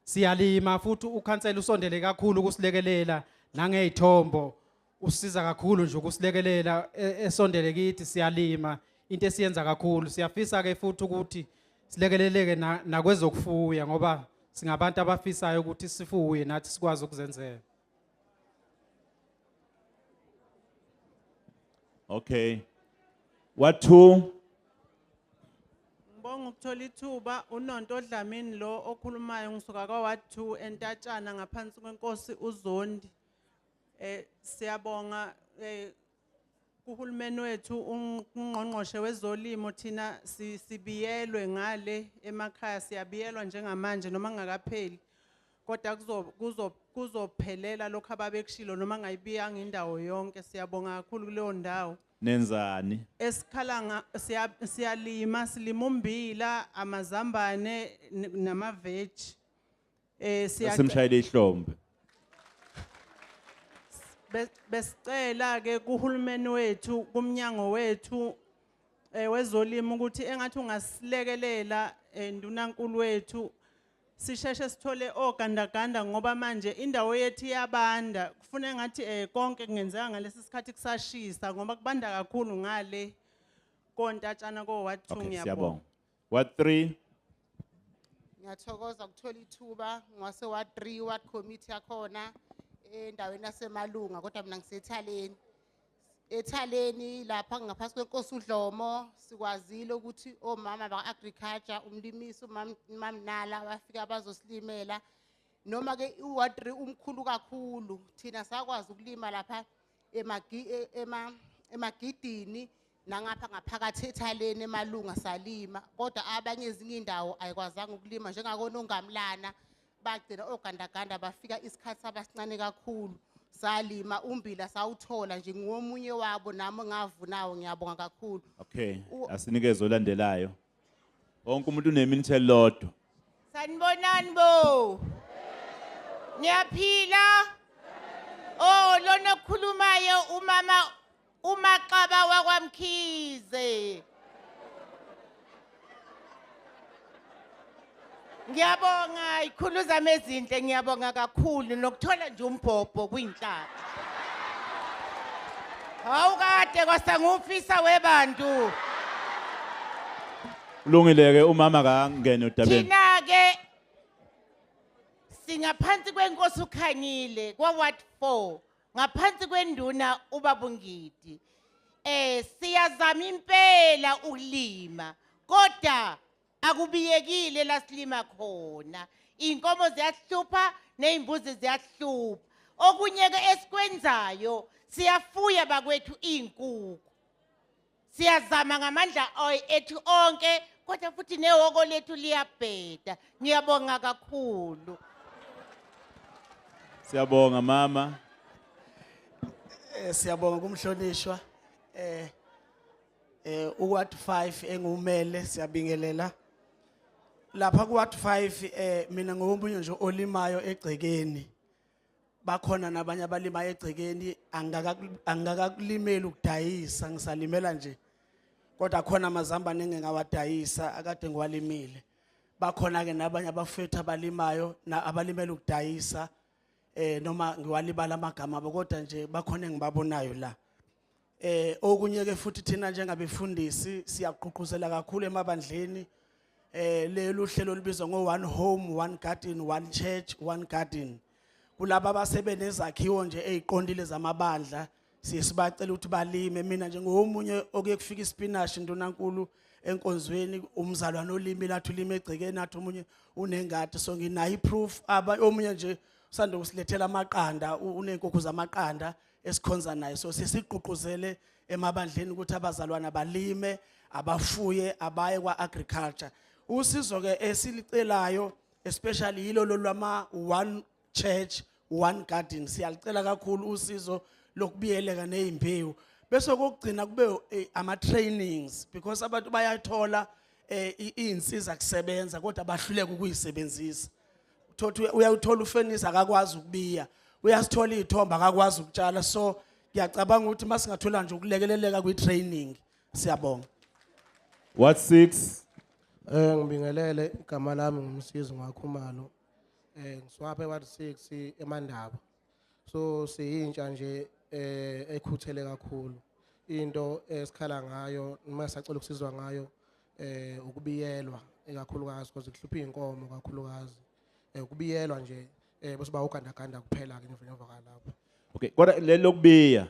siyalima futhi ukhansela usondele kakhulu ukusilekelela nangey'thombo usiza kakhulu nje ukusilekelela esondele kithi siyalima into esiyenza kakhulu siyafisa ke futhi ukuthi silekeleleke nakwezokufuya ngoba singabantu abafisayo ukuthi sifuye nathi sikwazi ukuzenzela. Okay. What 2? Ngibonga ukuthola ithuba uNonto Dlamini lo okhulumayo ngisuka kwaWard 2 eNtatshana ngaphansi kwenkosi uZondi. Siyabonga kuhulumeni wethu ungqongqoshe wezolimo thina sibiyelwe ngale emakhaya siyabiyelwa njengamanje noma ngakapheli kodwa kuzophelela lokho ababekushilo noma ngayibiyanga indawo yonke siyabonga kakhulu kuleyo ndawo. Nenzani? Esikhala siyalima silima ummbila amazambane namaveji Simshayile ihlombe. Besicela ke kuhulumeni wethu kumnyango wethu wezolimo ukuthi engathi ungasilekelela Ndunankulu wethu sisheshe sithole ogandaganda ngoba manje indawo yethu iyabanda kufuna engathi konke kungenzeka ngalesi sikhathi kusashisa ngoba kubanda kakhulu ngale kontatshana koWard 2 ngiyabonga. Ward 3? Ngiyathokoza ukuthola ithuba ngwaseWard 3 Ward Committee yakhona endaweni yaseMalunga kodwa mina ngisethaleni. Ethaleni lapha ngaphansi kwenkosi uDlomo sikwazile ukuthi omama ba-agriculture umlimisi uMamnala bafika bazosilimela noma ke iWard 3 umkhulu kakhulu thina sakwazi ukulima lapha emagidini nangapha ngaphakathi ethaleni eMalunga salima kodwa abanye ezinye indawo ayikwazanga ukulima njengakona uNgamlana bagcina ogandaganda bafika isikhathi abasincane kakhulu salima umbila sawuthola nje ngomunye wabo nami ngavunawo ngiyabonga kakhulu. Okay, asinikeze olandelayo. Wonke umuntu uneminute elilodwa. Sanibonani bo. Niyaphila? Oh, lona okhulumayo umama uMaqaba wakwaMkhize. Ngiyabonga ikhulu zami ezinhle ngiyabonga kakhulu nokuthola nje umbhobho kwinhlaba. Awukade kwasangufisa webantu. Kulungile ke umama kangene udabeni. Thina ke singaphansi kwenkosi uKhanyile kwaWard 4 ngaphansi kwenduna uBabungidi. Siyazama impela ukulima kodwa akubiyekile la silima khona. Inkomo ziyahlupha nezimbuzi ziyahlupha. Okunye ke esikwenzayo siyafuya bakwethu inkukhu. Siyazama ngamandla ethu onke kodwa futhi nehoko lethu liyabheda. Ngiyabonga kakhulu. Siyabonga mama. Siyabonga kumhlonishwa uWard 5 engumele siyabingelela lapha kuWard 5 mina ngomunye nje olimayo egcekeni bakhona nabanye abalimayo egcekeni angakakulimela ukudayisa ngisalimela nje kodwa khona amazambane engingawadayisa akade ngiwalimile bakhona ke nabanye abafethu abalimayo abalimela ukudayisa noma ngiwalibala amagama abo kodwa nje bakhona engibabonayo la okunye ke futhi thina njengabefundisi siyaqhuquzela kakhulu emabandleni lelo hlelo olubizwa ngo one home one garden one church one garden kulabo abasebenza ezakhiwo nje eziqondile zamabandla sisibacela ukuthi balime mina njengomunye okuye kufika ispinash ntonankulu enkonzweni umzalwane olimi lathi ulime egcekeni athi umunye unengadi so nginayo iproof omunye nje usanda usilethela amaqanda unenkukhu zamaqanda esikhonza nayo so sisiqhuquzele emabandleni ukuthi abazalwana balime abafuye abaye kwa agriculture usizo ke esilicelayo especially yilo lolwama one church one garden siyalicela kakhulu usizo lokubiyeleka nezimbewu bese kokugcina kube ama trainings because abantu bayathola izinsiza kusebenza kodwa bahluleka ukuyisebenzisa thothi uyawuthola ufenisa akakwazi ukubiya uyasithola izithomba akakwazi ukutshala so ngiyacabanga ukuthi masingathola nje ukulekeleleka kwi-training siyabonga. What 6? Ngibingelele igama lami ngumsizi ngwakhumalo ngiswaphe Ward 6 eMandaba so siyintsha nje ekhuthele kakhulu into esikhala ngayo noma sacela ukusizwa ngayo ukubiyelwa ekakhulukazi because kuhlupha inkomo kakhulukazi ukubiyelwa nje bese bawugandaganda kuphela ke ngemva kalapho. Okay, kodwa lelo kubiya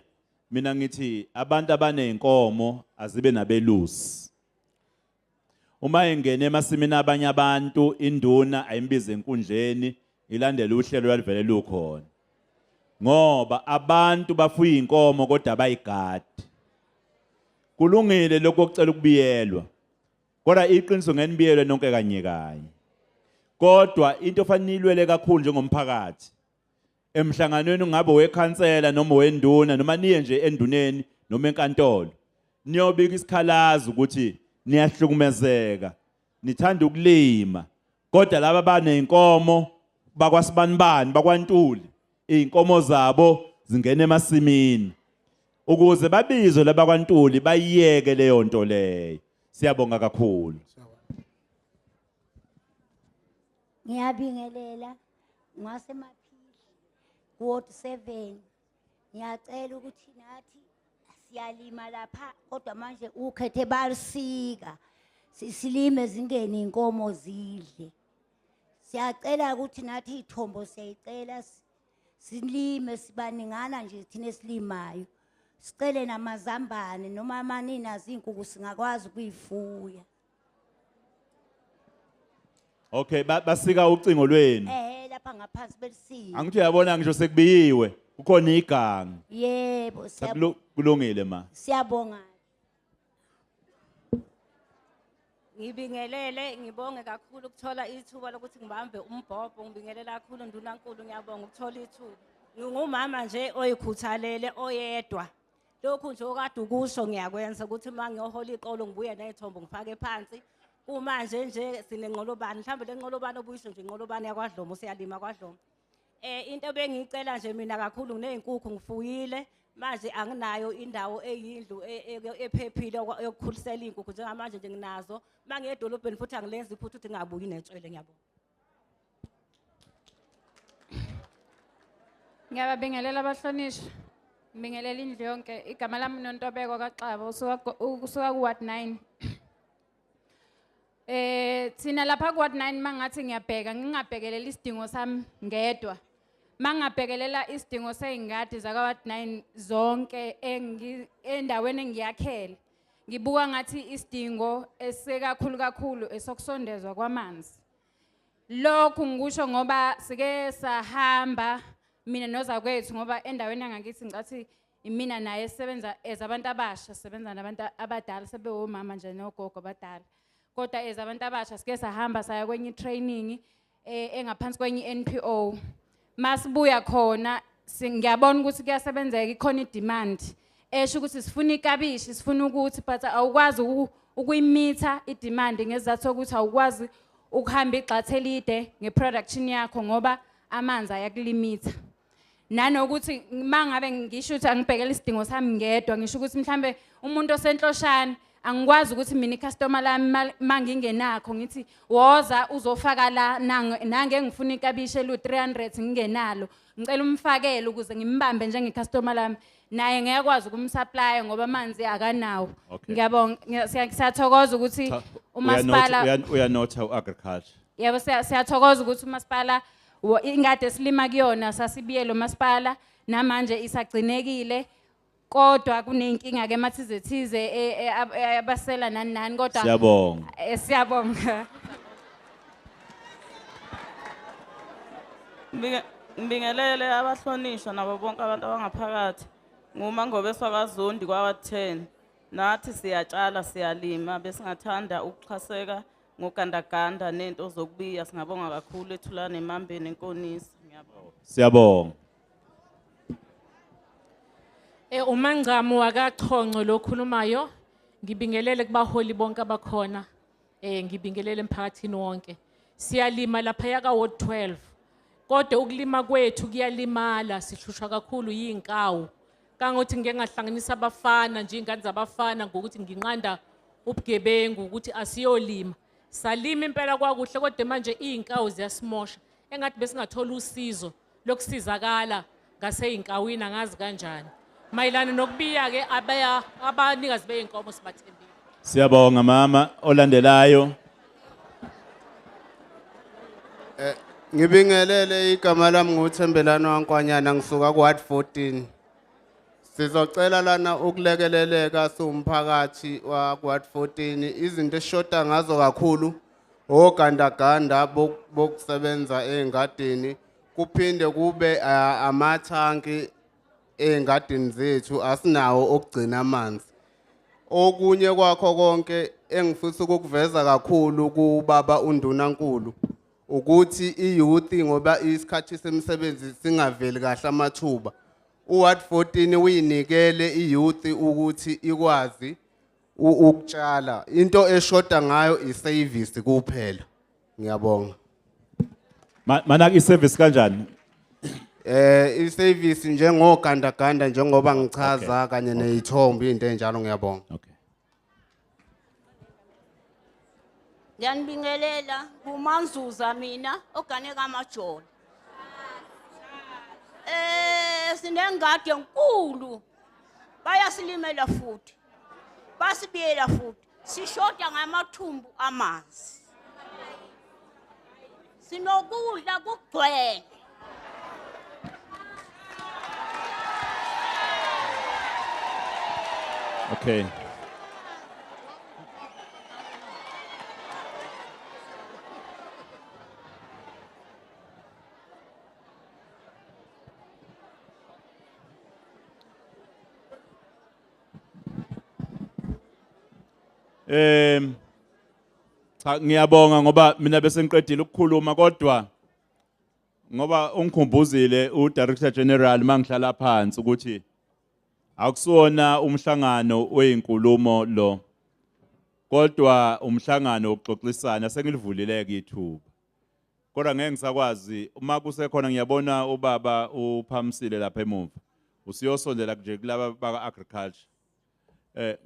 mina ngithi abantu abanenkomo azibe nabelusi. Uma engene emasimini abanye abantu induna ayimbize enkundleni ilandela uhlelo lwalivele lukhona. Ngoba abantu bafuya inkomo kodwa bayigadi. Kulungile lokho okucela ukubiyelwa. Kodwa iqiniso ngenibiyelwe nonke kanye kanye. Kodwa into ofanele ilwele kakhulu njengomphakathi. Emhlanganweni ngabe wekhansela noma wenduna noma niye nje enduneni noma enkantolo. Niyobika isikhalazo ukuthi niyahlukumezeka. Nithanda ukulima. Kodwa laba banenkomo bakwasibanibani bakwaNtuli inkomo zabo zingena emasimini. Ukuze babizwe laba kwaNtuli bayiyeke leyo nto leyo. Siyabonga kakhulu. Ngiyabingelela ngwasemaphili Ward 7 ngiyacela ukuthi nathi siyalima lapha kodwa manje ukhethe balisika sisilime zingene inkomo zidle siyacela ukuthi nathi ithombo siyayicela silime sibaningana nje thina esilimayo sicele namazambane noma amanini azinkukhu singakwazi ukuyifuya. Okay, basika ucingo lweni. Lapha ngaphansi belisika. Angithi uyabona ngisho sekubiyiwe, ukhona iganga. Yebo, kulungile ma. Siyabonga. Ngibingelele, ngibonge kakhulu ukuthola ithuba lokuthi ngibambe umbhobho, ngibingelela kakhulu ndunankulu ngiyabonga ukuthola ithuba. Ngingumama nje oyikhuthalele oyedwa. Lokhu nje okade ukusho ngiyakwenza ukuthi mangiyohola iqolo ngibuye nezithombo ngifake phansi. Kumanje nje sinenqolobane mhlambe lenqolobane obuyisho nje inqolobane yakwaDlomo siyalima kwaDlomo into ebengicela nje mina kakhulu nezinkukhu ngifuyile manje anginayo indawo eyindlu ephephile yokukhulisela izinkukhu njengamanje nje nginazo mangiye edolobheni futhi angilenzi iphuthu ukuthi ngabuyi netswele ngiyabonga. Ngiyabingelela abahlonishwa ngibingelela indlu yonke igama lami Nontobeko kaXaba usuka kuWard 9. Thina lapha kuWard 9 mangathi ngiyabheka ngingabhekelela isidingo sami ngedwa mangabhekelela isidingo seyingadi zakwaWard 9 zonke endaweni engiyakhele ngibuka ngathi isidingo esikakhulu esokusondezwa kwamanzi. Lokhu ngikusho ngoba sike sahamba mina nozakwethu ngoba endaweni yangakithi ngicathi imina naye sebenza ezabantu abasha, sebenza nabantu abadala sebewomama nje nogogo abadala. Kodwa ezabantu abasha sike sahamba saya kwenye training engaphansi kwenye NPO. Masibuya khona ngiyabona ukuthi kuyasebenzeka ikhona idemand. Esho ukuthi sifuna ikabishi, sifuna ukuthi but awukwazi ukuyimitha idemand ngezathu ukuthi awukwazi ukuhamba igxathe elide ngeproduction yakho ngoba amanzi ayakulimitha. Nanokuthi mangabe ngisho ukuthi angibhekela isidingo sami ngedwa, ngisho ukuthi mhlambe umuntu osenhloshana angikwazi ukuthi mina icustomer lami mangingenakho ngithi woza uzofaka la nange ngifuna ikabishi elu300 ngingenalo, ngicela umfakele ukuze ngimbambe njengecustomer lami, naye ngiyakwazi ukumsupply ngoba amanzi akanawo. Ngiyabonga, siyathokoza ukuthi umasipala uyanotha uagriculture. Yebo, siyathokoza ukuthi umasipala ingade silima kuyona sasibiyele umasipala namanje isagcinekile. Kodwa kunenkinga ke mathize abasela nani kodwa siyabonga. Siyabonga. Ngibingelele abahlonishwa nabo bonke abantu abangaphakathi. Ngumangobe swakaZondi kwa10. Nathi siyatshala siyalima besingathanda ukuxhaseka ngogandaganda nento zokubiya. Singabonga kakhulu ethulane emambeni enkonisi. Ngiyabonga. Siyabonga. Umangcamu wakaChonco lokhulumayo, ngibingelele kubaholi bonke abakhona, ngibingelele emphakathini wonke. Siyalima lapha yaka Ward 12. Kodwa ukulima kwethu kuyalimala, sihlushwa kakhulu yinkawu. Kangothi ngeke ngahlanganisa abafana nje ingane zabafana ngokuthi nginqanda ubugebengu ukuthi asiyolima. Salima impela kwakuhle kodwa manje inkawu ziyasimosha. Engathi besingathola usizo lokusizakala ngase inkawini angazi kanjani. Mayilana nokubiya ke abanikazi beyinkomo sibathembile. Siyabonga mama. Olandelayo. Ngibingelele igama lami nguThembelano Wankwanyana, ngisuka kuWard 14. Sizocela lana ukulekeleleka siwumphakathi wakuWard 14. Izinto esishoda ngazo kakhulu ogandaganda bokusebenza engadini, kuphinde kube amathanki engadini zethu asinawo okugcina amanzi. Okunye kwakho konke engifisa ukuveza kakhulu kubaba uNdunankulu ukuthi iyouth ngoba isikhathi semsebenzi singaveli kahle amathuba. uWard 14 uyinikele iyouth ukuthi ikwazi ukutshala. Into eshoda ngayo iservice kuphela. Ngiyabonga. Mana iservice kanjani? Iservice njengogandaganda njengoba ngichaza kanye nezithombe into enjalo. Ngiyabonga. Ngiyanibingelela kuManzuza mina oganeka amajoni. Sinengadi enkulu. Bayasilimela futhi. Basibiyela futhi. Sishoda ngamathumbu amanzi. Sinokudla kugcwele. Okay. Cha ngiyabonga ngoba mina bese ngiqedile ukukhuluma kodwa ngoba ungikhumbuzile uDirector General mangihlala phansi ukuthi akusona umhlangano oyinkulumo lo kodwa umhlangano wokuxoxisana. Sengilivulile ke ithuba kodwa ngeke ngisakwazi uma kusekhona. Ngiyabona ubaba uPhamsile lapha emuva, usiyosondela nje kulaba baka agriculture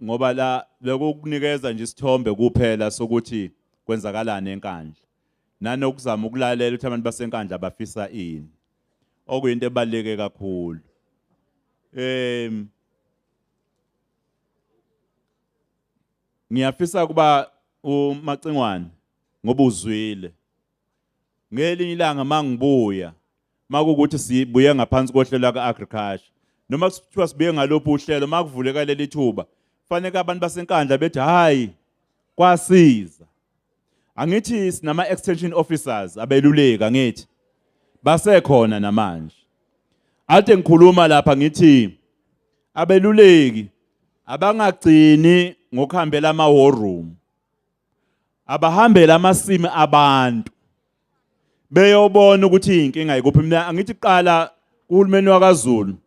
ngoba la bekukunikeza nje isithombe kuphela sokuthi kwenzakalana enkandla nanokuzama ukulalela ukuthi abantu basenkandla bafisa ini, okuyinto ebaluleke kakhulu. Ngiyafisa kuba uMacingwane ngoba uzwile ngelinye ilanga mangibuya makukuthi sibuye ngaphansi kohlelo ka agriculture noma kuthiwa sibuye ngalopho uhlelo makuvuleka leli thuba fanele abantu basenkandla bethi hayi kwasiza. Angithi sinama extension officers abeluleka ngithi basekhona namanje. Ade ngikhuluma lapha ngithi abeluleki abangagcini ngokuhambela ama war room. Abahambela amasimi abantu. Beyobona ukuthi inkinga ayikuphi. Mina angithi qala kuhulumeni wakaZulu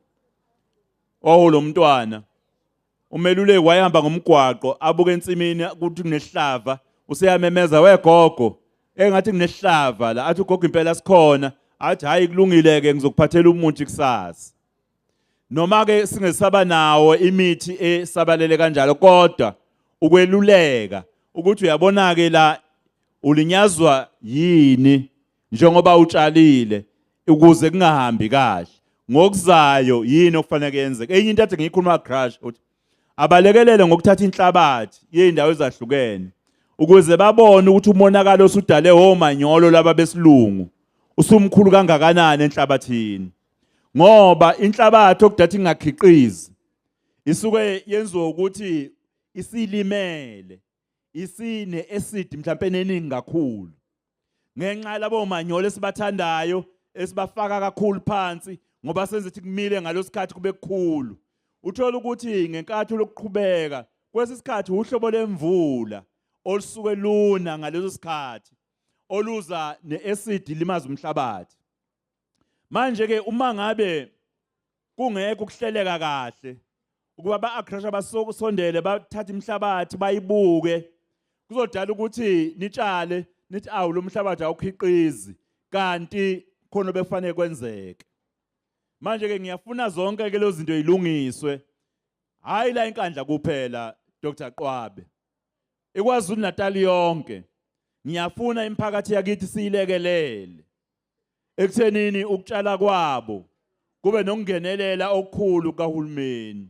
lo mntwana umeluleki wayehamba ngomgwaqo abuke ensimini ukuthi kunehlava useyamemeza wegogo engathi kunehlava la athi ugogo impela sikhona athi hayi kulungile ke ngizokuphathela umuntu kusasa. Noma ke singesaba nawo imithi esabalele kanjalo kodwa ukweluleka ukuthi uyabona ke la ulinyazwa yini njengoba utshalile ukuze kungahambi kahle ngokuzayo yini okufanele yenzeke. Enye into athi ngiyikhuluma crash uthi abalekelele ngokuthatha inhlabathi yeindawo ezahlukene ukuze babone ukuthi umonakalo osudale omanyolo laba besilungu usumkhulu kangakanani enhlabathini. Ngoba inhlabathi okudathi ingakhiqizi isuke yenziwa ukuthi isilimele isine acid mhlawumbe eningi kakhulu ngenxa labo manyolo esibathandayo esibafaka kakhulu phansi ngoba senze ukuthi kumile ngalosikhathi kube kukhulu. Uthola ukuthi ngenkathi lokuqhubeka kwesisikhathi uhlobo lemvula olusuke luna ngaleso sikhathi oluza neacid limaza umhlabathi. Manje ke uma ngabe kungekho ukuhleleka kahle ukuba ba-agriculture basondele bathatha imhlabathi bayibuke kuzodala ukuthi nitshale nithi awu lo mhlabathi awukhiqizi kanti khona befanele kwenzeke. Manje ke ngiyafuna zonke ke lezo zinto zilungiswe hayi la enkandla kuphela Dr. Qwabe eKwaZulu Natal yonke. Ngiyafuna imiphakathi yakithi siyilekelele ekuthenini ukutshala kwabo kube nokungenelela okukhulu kahulumeni.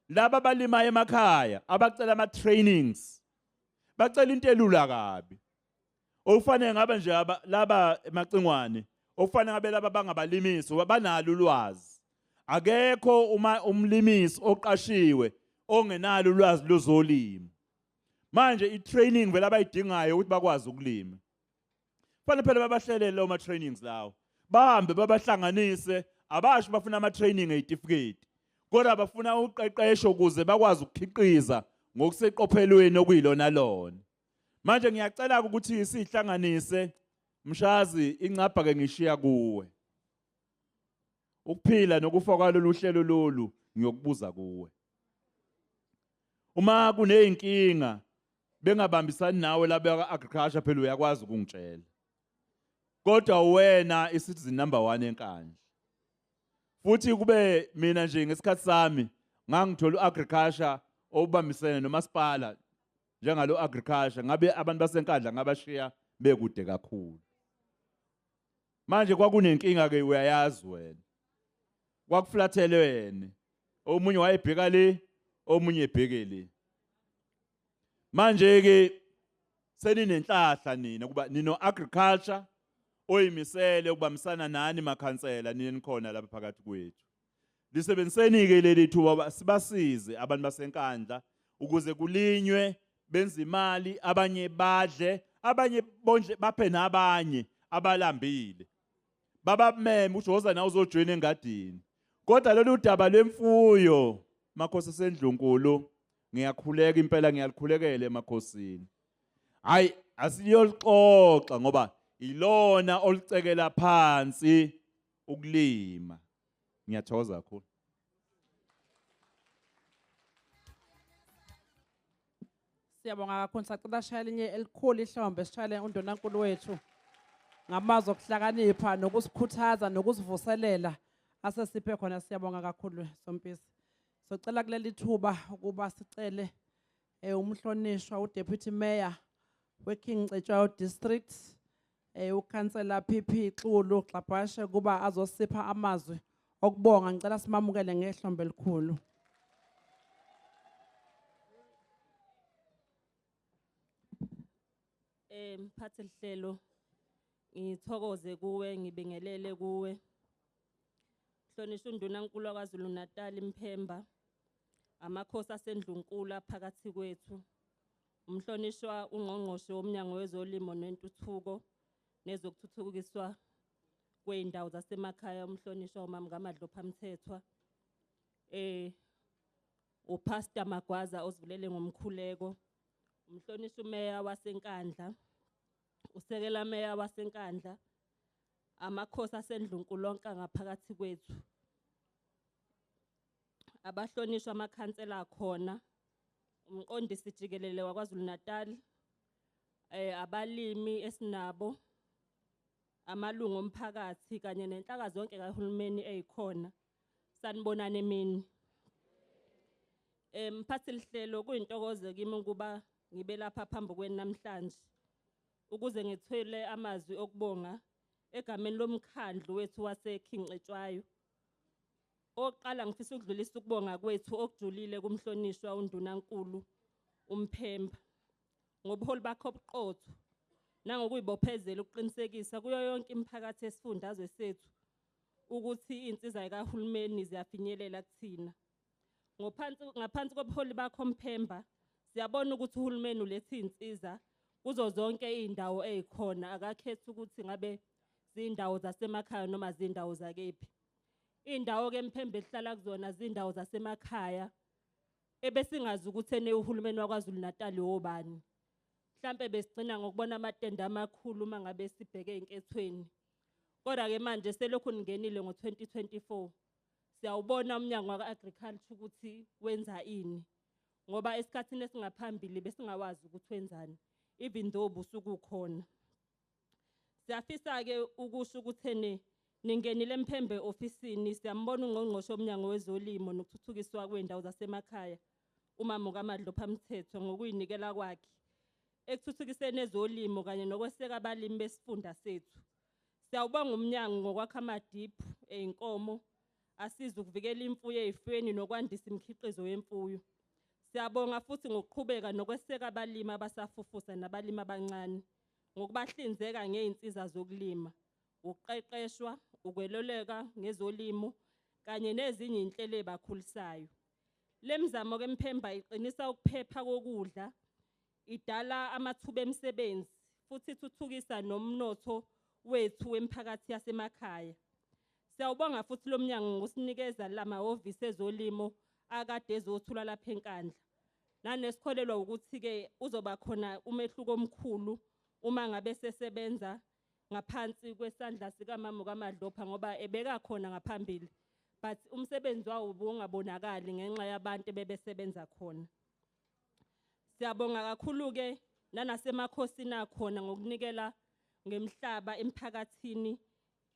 Laba balima emakhaya abacela ama trainings bacela into elula kabi okufanele ngabe nje laba emacingwane okufanele ngabe laba bangabalimisi banalo ulwazi. Akekho umlimisi oqashiwe ongenalo ulwazi lozolima. Manje i-training vele abayidingayo ukuthi bakwazi ukulima. Fanele phela babahlelele lawo ma-trainings lawo. Bahambe babahlanganise abasho bafuna ama-training certificate. Kodwa bafuna uqeqesho ukuze bakwazi ukukhiqiza ngokuseqophelweni okuyilona lona. Manje ngiyacela ukuthi sihlanganise Mshazi incapha ke ngishiya kuwe. Ukuphila nokufa kwalolu hlelo lolu ngiyokubuza kuwe. Uma kuneyinkinga bengabambisani nawe laba agriculture phela uyakwazi ukungitshela. Kodwa wena i-citizen number 1 enkandla. Futhi kube mina nje ngesikhathi sami ngangithola uagriculture obambisene nomasipala njengalo agriculture ngabe abantu basenkandla ngabashiya bekude kakhulu. Manje kwakunenkinga ke uyayazi wena. Kwakuflathele wena. Omunye wayebheka le, omunye ebheke le. Manje ke seninenhlahla nina kuba nino agriculture oyimisele ukubambisana nani makhansela nini khona lapha phakathi kwethu. Lisebenziseni ke leli thuba sibasize abantu basenkandla ukuze kulinywe benze imali abanye badle abanye bondle baphe nabanye abalambile. Baba meme uJoza nawo uzojoina engadini. Kodwa lolu daba lemfuyo makhosi sendlunkulu ngiyakhuleka impela ngiyalikhulekela emakhosini. Hayi asiyolixoxa ngoba ilona olicekela phansi ukulima. Ngiyathokoza kakhulu. Siyabonga kakhulu sacela shayela inye elikhulu ihlombe sishayele undonankulu wethu ngamazwi okuhlakanipha nokusikhuthaza nokusivuselela asesiphe khona. Siyabonga kakhulu Sompisi. Socela kuleli thuba ukuba sicele umhlonishwa uDeputy Mayor weKing Cetshwayo District uKhansela PP Xulu Xabhashe kuba azosipha amazwi okubonga. Ngicela simamukele ngehlombe elikhulu. Mphathi lihlelo ngithokoze kuwe ngibingelele kuwe. Hlonishwa undunankulu waKwaZulu Natal Mphemba amakhosi asendlunkulu phakathi kwethu, umhlonishwa ungqongqoshe womnyango wezolimo nentuthuko nezokuthuthukiswa kwey'ndawo zasemakhaya, umhlonishwa umama kaMadlopha Mthethwa, uPastor Magwaza osivulele ngomkhuleko, umhlonishwa umeya waseNkandla, usekela meya waseNkandla, amakhosi asendlunkulu lonke ngaphakathi kwethu, abahlonishwa amakhansela khona, umqondisi jikelele waKwaZulu Natal, abalimi esinabo, amalungu omphakathi kanye nenhlaka zonke kahulumeni ezikhona. Sanibonani emini. Mphathi lihlelo kuyintokozo kimi ukuba ngibe lapha phambi kwenu namhlanje ukuze ngithwele amazwi okubonga egameni lomkhandlu wethu waseKhincetshwayo. Oqala ngifisa ukudlulisa ukubonga kwethu okujulile kumhlonishwa uNdunankulu uMphemba ngobuholi bakho obuqotho nangokuyibophezela ukuqinisekisa kuyo yonke imiphakathi esifundazwe sethu ukuthi insizwa zikahulumeni ziyafinyelela kuthina. Ngaphansi kobuholi bakho Mphemba siyabona ukuthi uhulumeni uletha insizwa kuzo zonke izindawo ezikhona, akakhethi ukuthi ngabe zindawo zasemakhaya noma zindawo zakephi. Indawo ke Mphemba ehlala kuzona zindawo zasemakhaya ebesingazi ukuthi ene uhulumeni waKwaZulu Natal wobani. Mhlambe besigcina ngokubona amatende amakhulu mangabe sibheke inkethweni. Kodwa ke manje selokhu ningenile ngo2024 siyawubona umnyango waka-agriculture ukuthi wenza ini, ngoba esikhathini esingaphambili besingawazi ukuthi wenzani even though busuku khona. Siyafisa ke ukusho ukuthi ningenile Mphembe ofisini, siyambona ungqongqoshe womnyango wezolimo nokuthuthukiswa kwey'ndawo zasemakhaya umama kaMadlopha Mthethwa ngokuyinikela kwakhe ekuthuthukiseni ezolimo kanye nokweseka abalimi besifunda sethu. Siyawubonga umnyango ngokwakha amadiphu ey'nkomo asiza ukuvikela imfuyo ezifweni nokwandisa imikhiqizo yemfuyo. Siyabonga futhi ngokuqhubeka nokweseka abalimi abasafufusa nabalimi abancane ngokubahlinzeka ngey'nsiza zokulima, ukuqeqeshwa, ukweluleka ngezolimo kanye nezinye inhlelo ezibakhulisayo. Le mizamo ke Mphemba iqinisa ukuphepha kokudla, idala amathuba emisebenzi futhi ithuthukisa nomnotho wethu wemphakathi yasemakhaya. Siyawubonga futhi lo mnyango ngokusinikeza lamahhovisi ezolimo akade ezothula lapha eNkandla. Nanesikholelwa ukuthi ke uzoba khona umehluko omkhulu uma ngabe sesebenza ngaphansi kwesandla sikamama kaMadlopha ngoba ebeka khona ngaphambili, but umsebenzi wawo ubungabonakali ngenxa yabantu bebesebenza khona. Siyabonga kakhulu ke nanasemakhosini akhona ngokunikela ngemhlaba emphakathini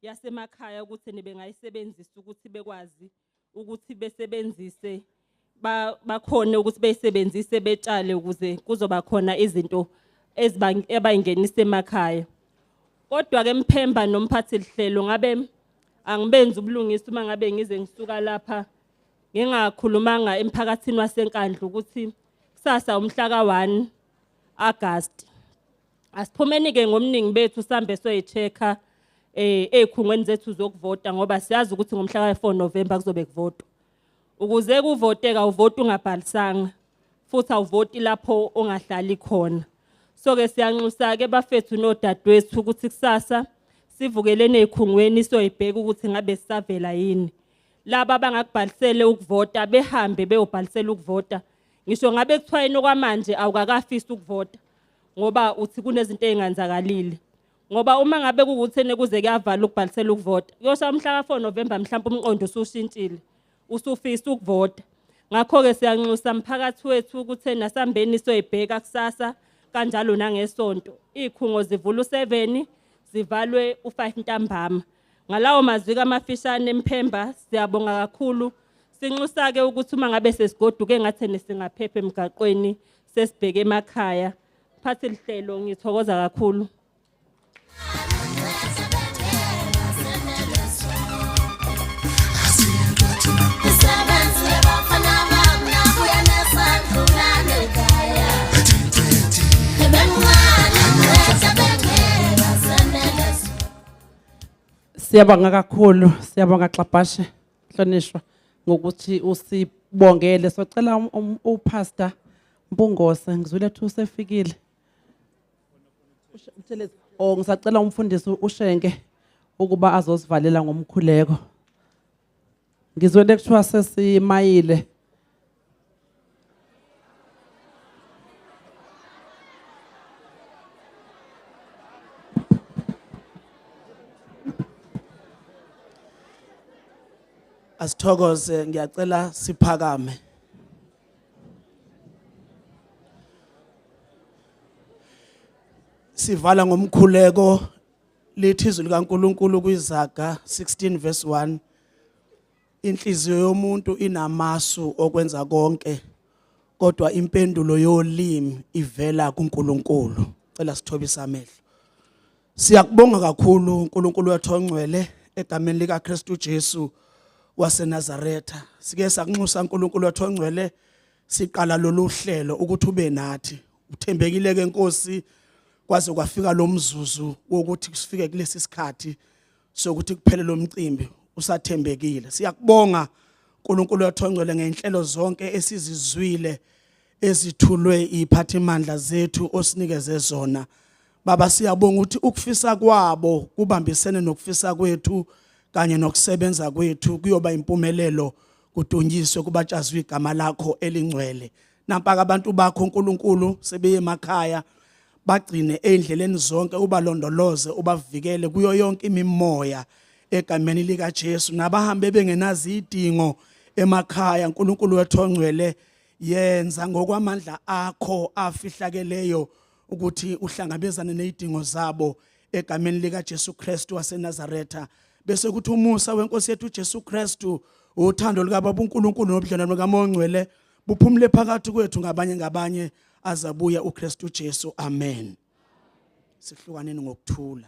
yasemakhaya ukuthi nebengayisebenzisa ukuthi bekwazi ukuthi besebenzise bakhone ukuthi beyisebenzise betshale ukuze kuzoba khona izinto ebayingenisa emakhaya. Kodwa ke Mphemba nomphathi lihlelo ngabe angibenzi ubulungisa uma ngabe ngize ngisuka lapha ngingakhulumanga emphakathini waseNkandla ukuthi kusasa umhla ka1 August asiphumeni ke ngomningi bethu sambe soyichecka ezikhungweni zethu zokuvota ngoba siyazi ukuthi ngomhla ka4 November kuzobe kuvotwa. Ukuze kuvoteka uvota ungabhalisanga futhi awuvoti lapho ongahlali khona. So ke siyanxusa ke bafethu nodadewethu ukuthi kusasa sivukelene ezikhungweni soyibheka ukuthi ngabe sisavela yini. Laba abangakubhalisele ukuvota behambe beyobhalisela ukuvota. Ngisho ngabe kuthiwa okwamanje awukakafisa ukuvota ngoba uthi kunezinto ezinganzakalile. Ngoba uma ngabe kukuthi kuze kuyavala ukubhalisela ukuvota, yosha umhla ka4 November mhlawumbe umqondo usushintshile, usufisa ukuvota. Ngakho ke siyanxusa umphakathi wethu ukuthi nasambeni soyibheka kusasa kanjalo nangesonto. Izikhungo zivula u7 zivalwe u5 ntambama. Ngalawo mazwi kamafishane Mphemba siyabonga kakhulu. Sinxusa ke ukuthi uma ngabe sesigoduke ngathi singaphepha emgaqweni sesibheke emakhaya. Phathi lihlelo ngithokoza kakhulu. Siyabonga kakhulu, siyabonga Xabashe Hlonishwa ngokuthi bongele socela uPastor Mpungose ngizwile ukuthi usefikile. Ngisacela umfundisi uShenke ukuba azosivalela ngomkhuleko. Ngizwele kuthiwa sesimayile. Asithokoze ngiyacela siphakame. Sivala ngomkhuleko lithi izwi likaNkulunkulu kwizaga 16 verse 1. Inhliziyo yomuntu inamasu okwenza konke kodwa impendulo yolimi ivela kuNkulunkulu. Cela sithobise amehlo. Siyakubonga kakhulu uNkulunkulu wethu ongcwele egameni lika Kristu Jesu waseNazaretha. Sike sakunxusa uNkulunkulu wethu ongcwele siqala lolu hlelo ukuthi ube nathi. Uthembekile ke Nkosi kwaze kwafika lo mzuzu wokuthi sifike kulesi sikhathi sokuthi kuphele lo mcimbi usathembekile. Siyakubonga uNkulunkulu wethu ongcwele ngenhlelo zonke esizizwile ezithulwe iphathimandla zethu osinikeze zona. Baba siyabonga ukuthi ukufisa kwabo kubambisene nokufisa kwethu kanye nokusebenza kwethu kuyoba impumelelo kudunyiswe kubatshazwe igama lakho elingcwele. Nampa abantu bakho uNkulunkulu sebeye emakhaya bagcine endleleni zonke ubalondoloze ubavikele kuyo yonke imimoya egameni lika Jesu nabahambe bengenazi idingo emakhaya. uNkulunkulu wethu ongcwele yenza ngokwamandla akho afihlakeleyo ukuthi uhlangabezane nezidingo zabo egameni lika Jesu Kristu waseNazaretha. Bese kuthi umusa wenkosi yethu Jesu Kristu uthando lika Baba uNkulunkulu nobudlelwano bakaMoya oNgcwele buphumule phakathi kwethu ngabanye azabuya uKristu Jesu. Amen. Sihlukaneni ngokuthula.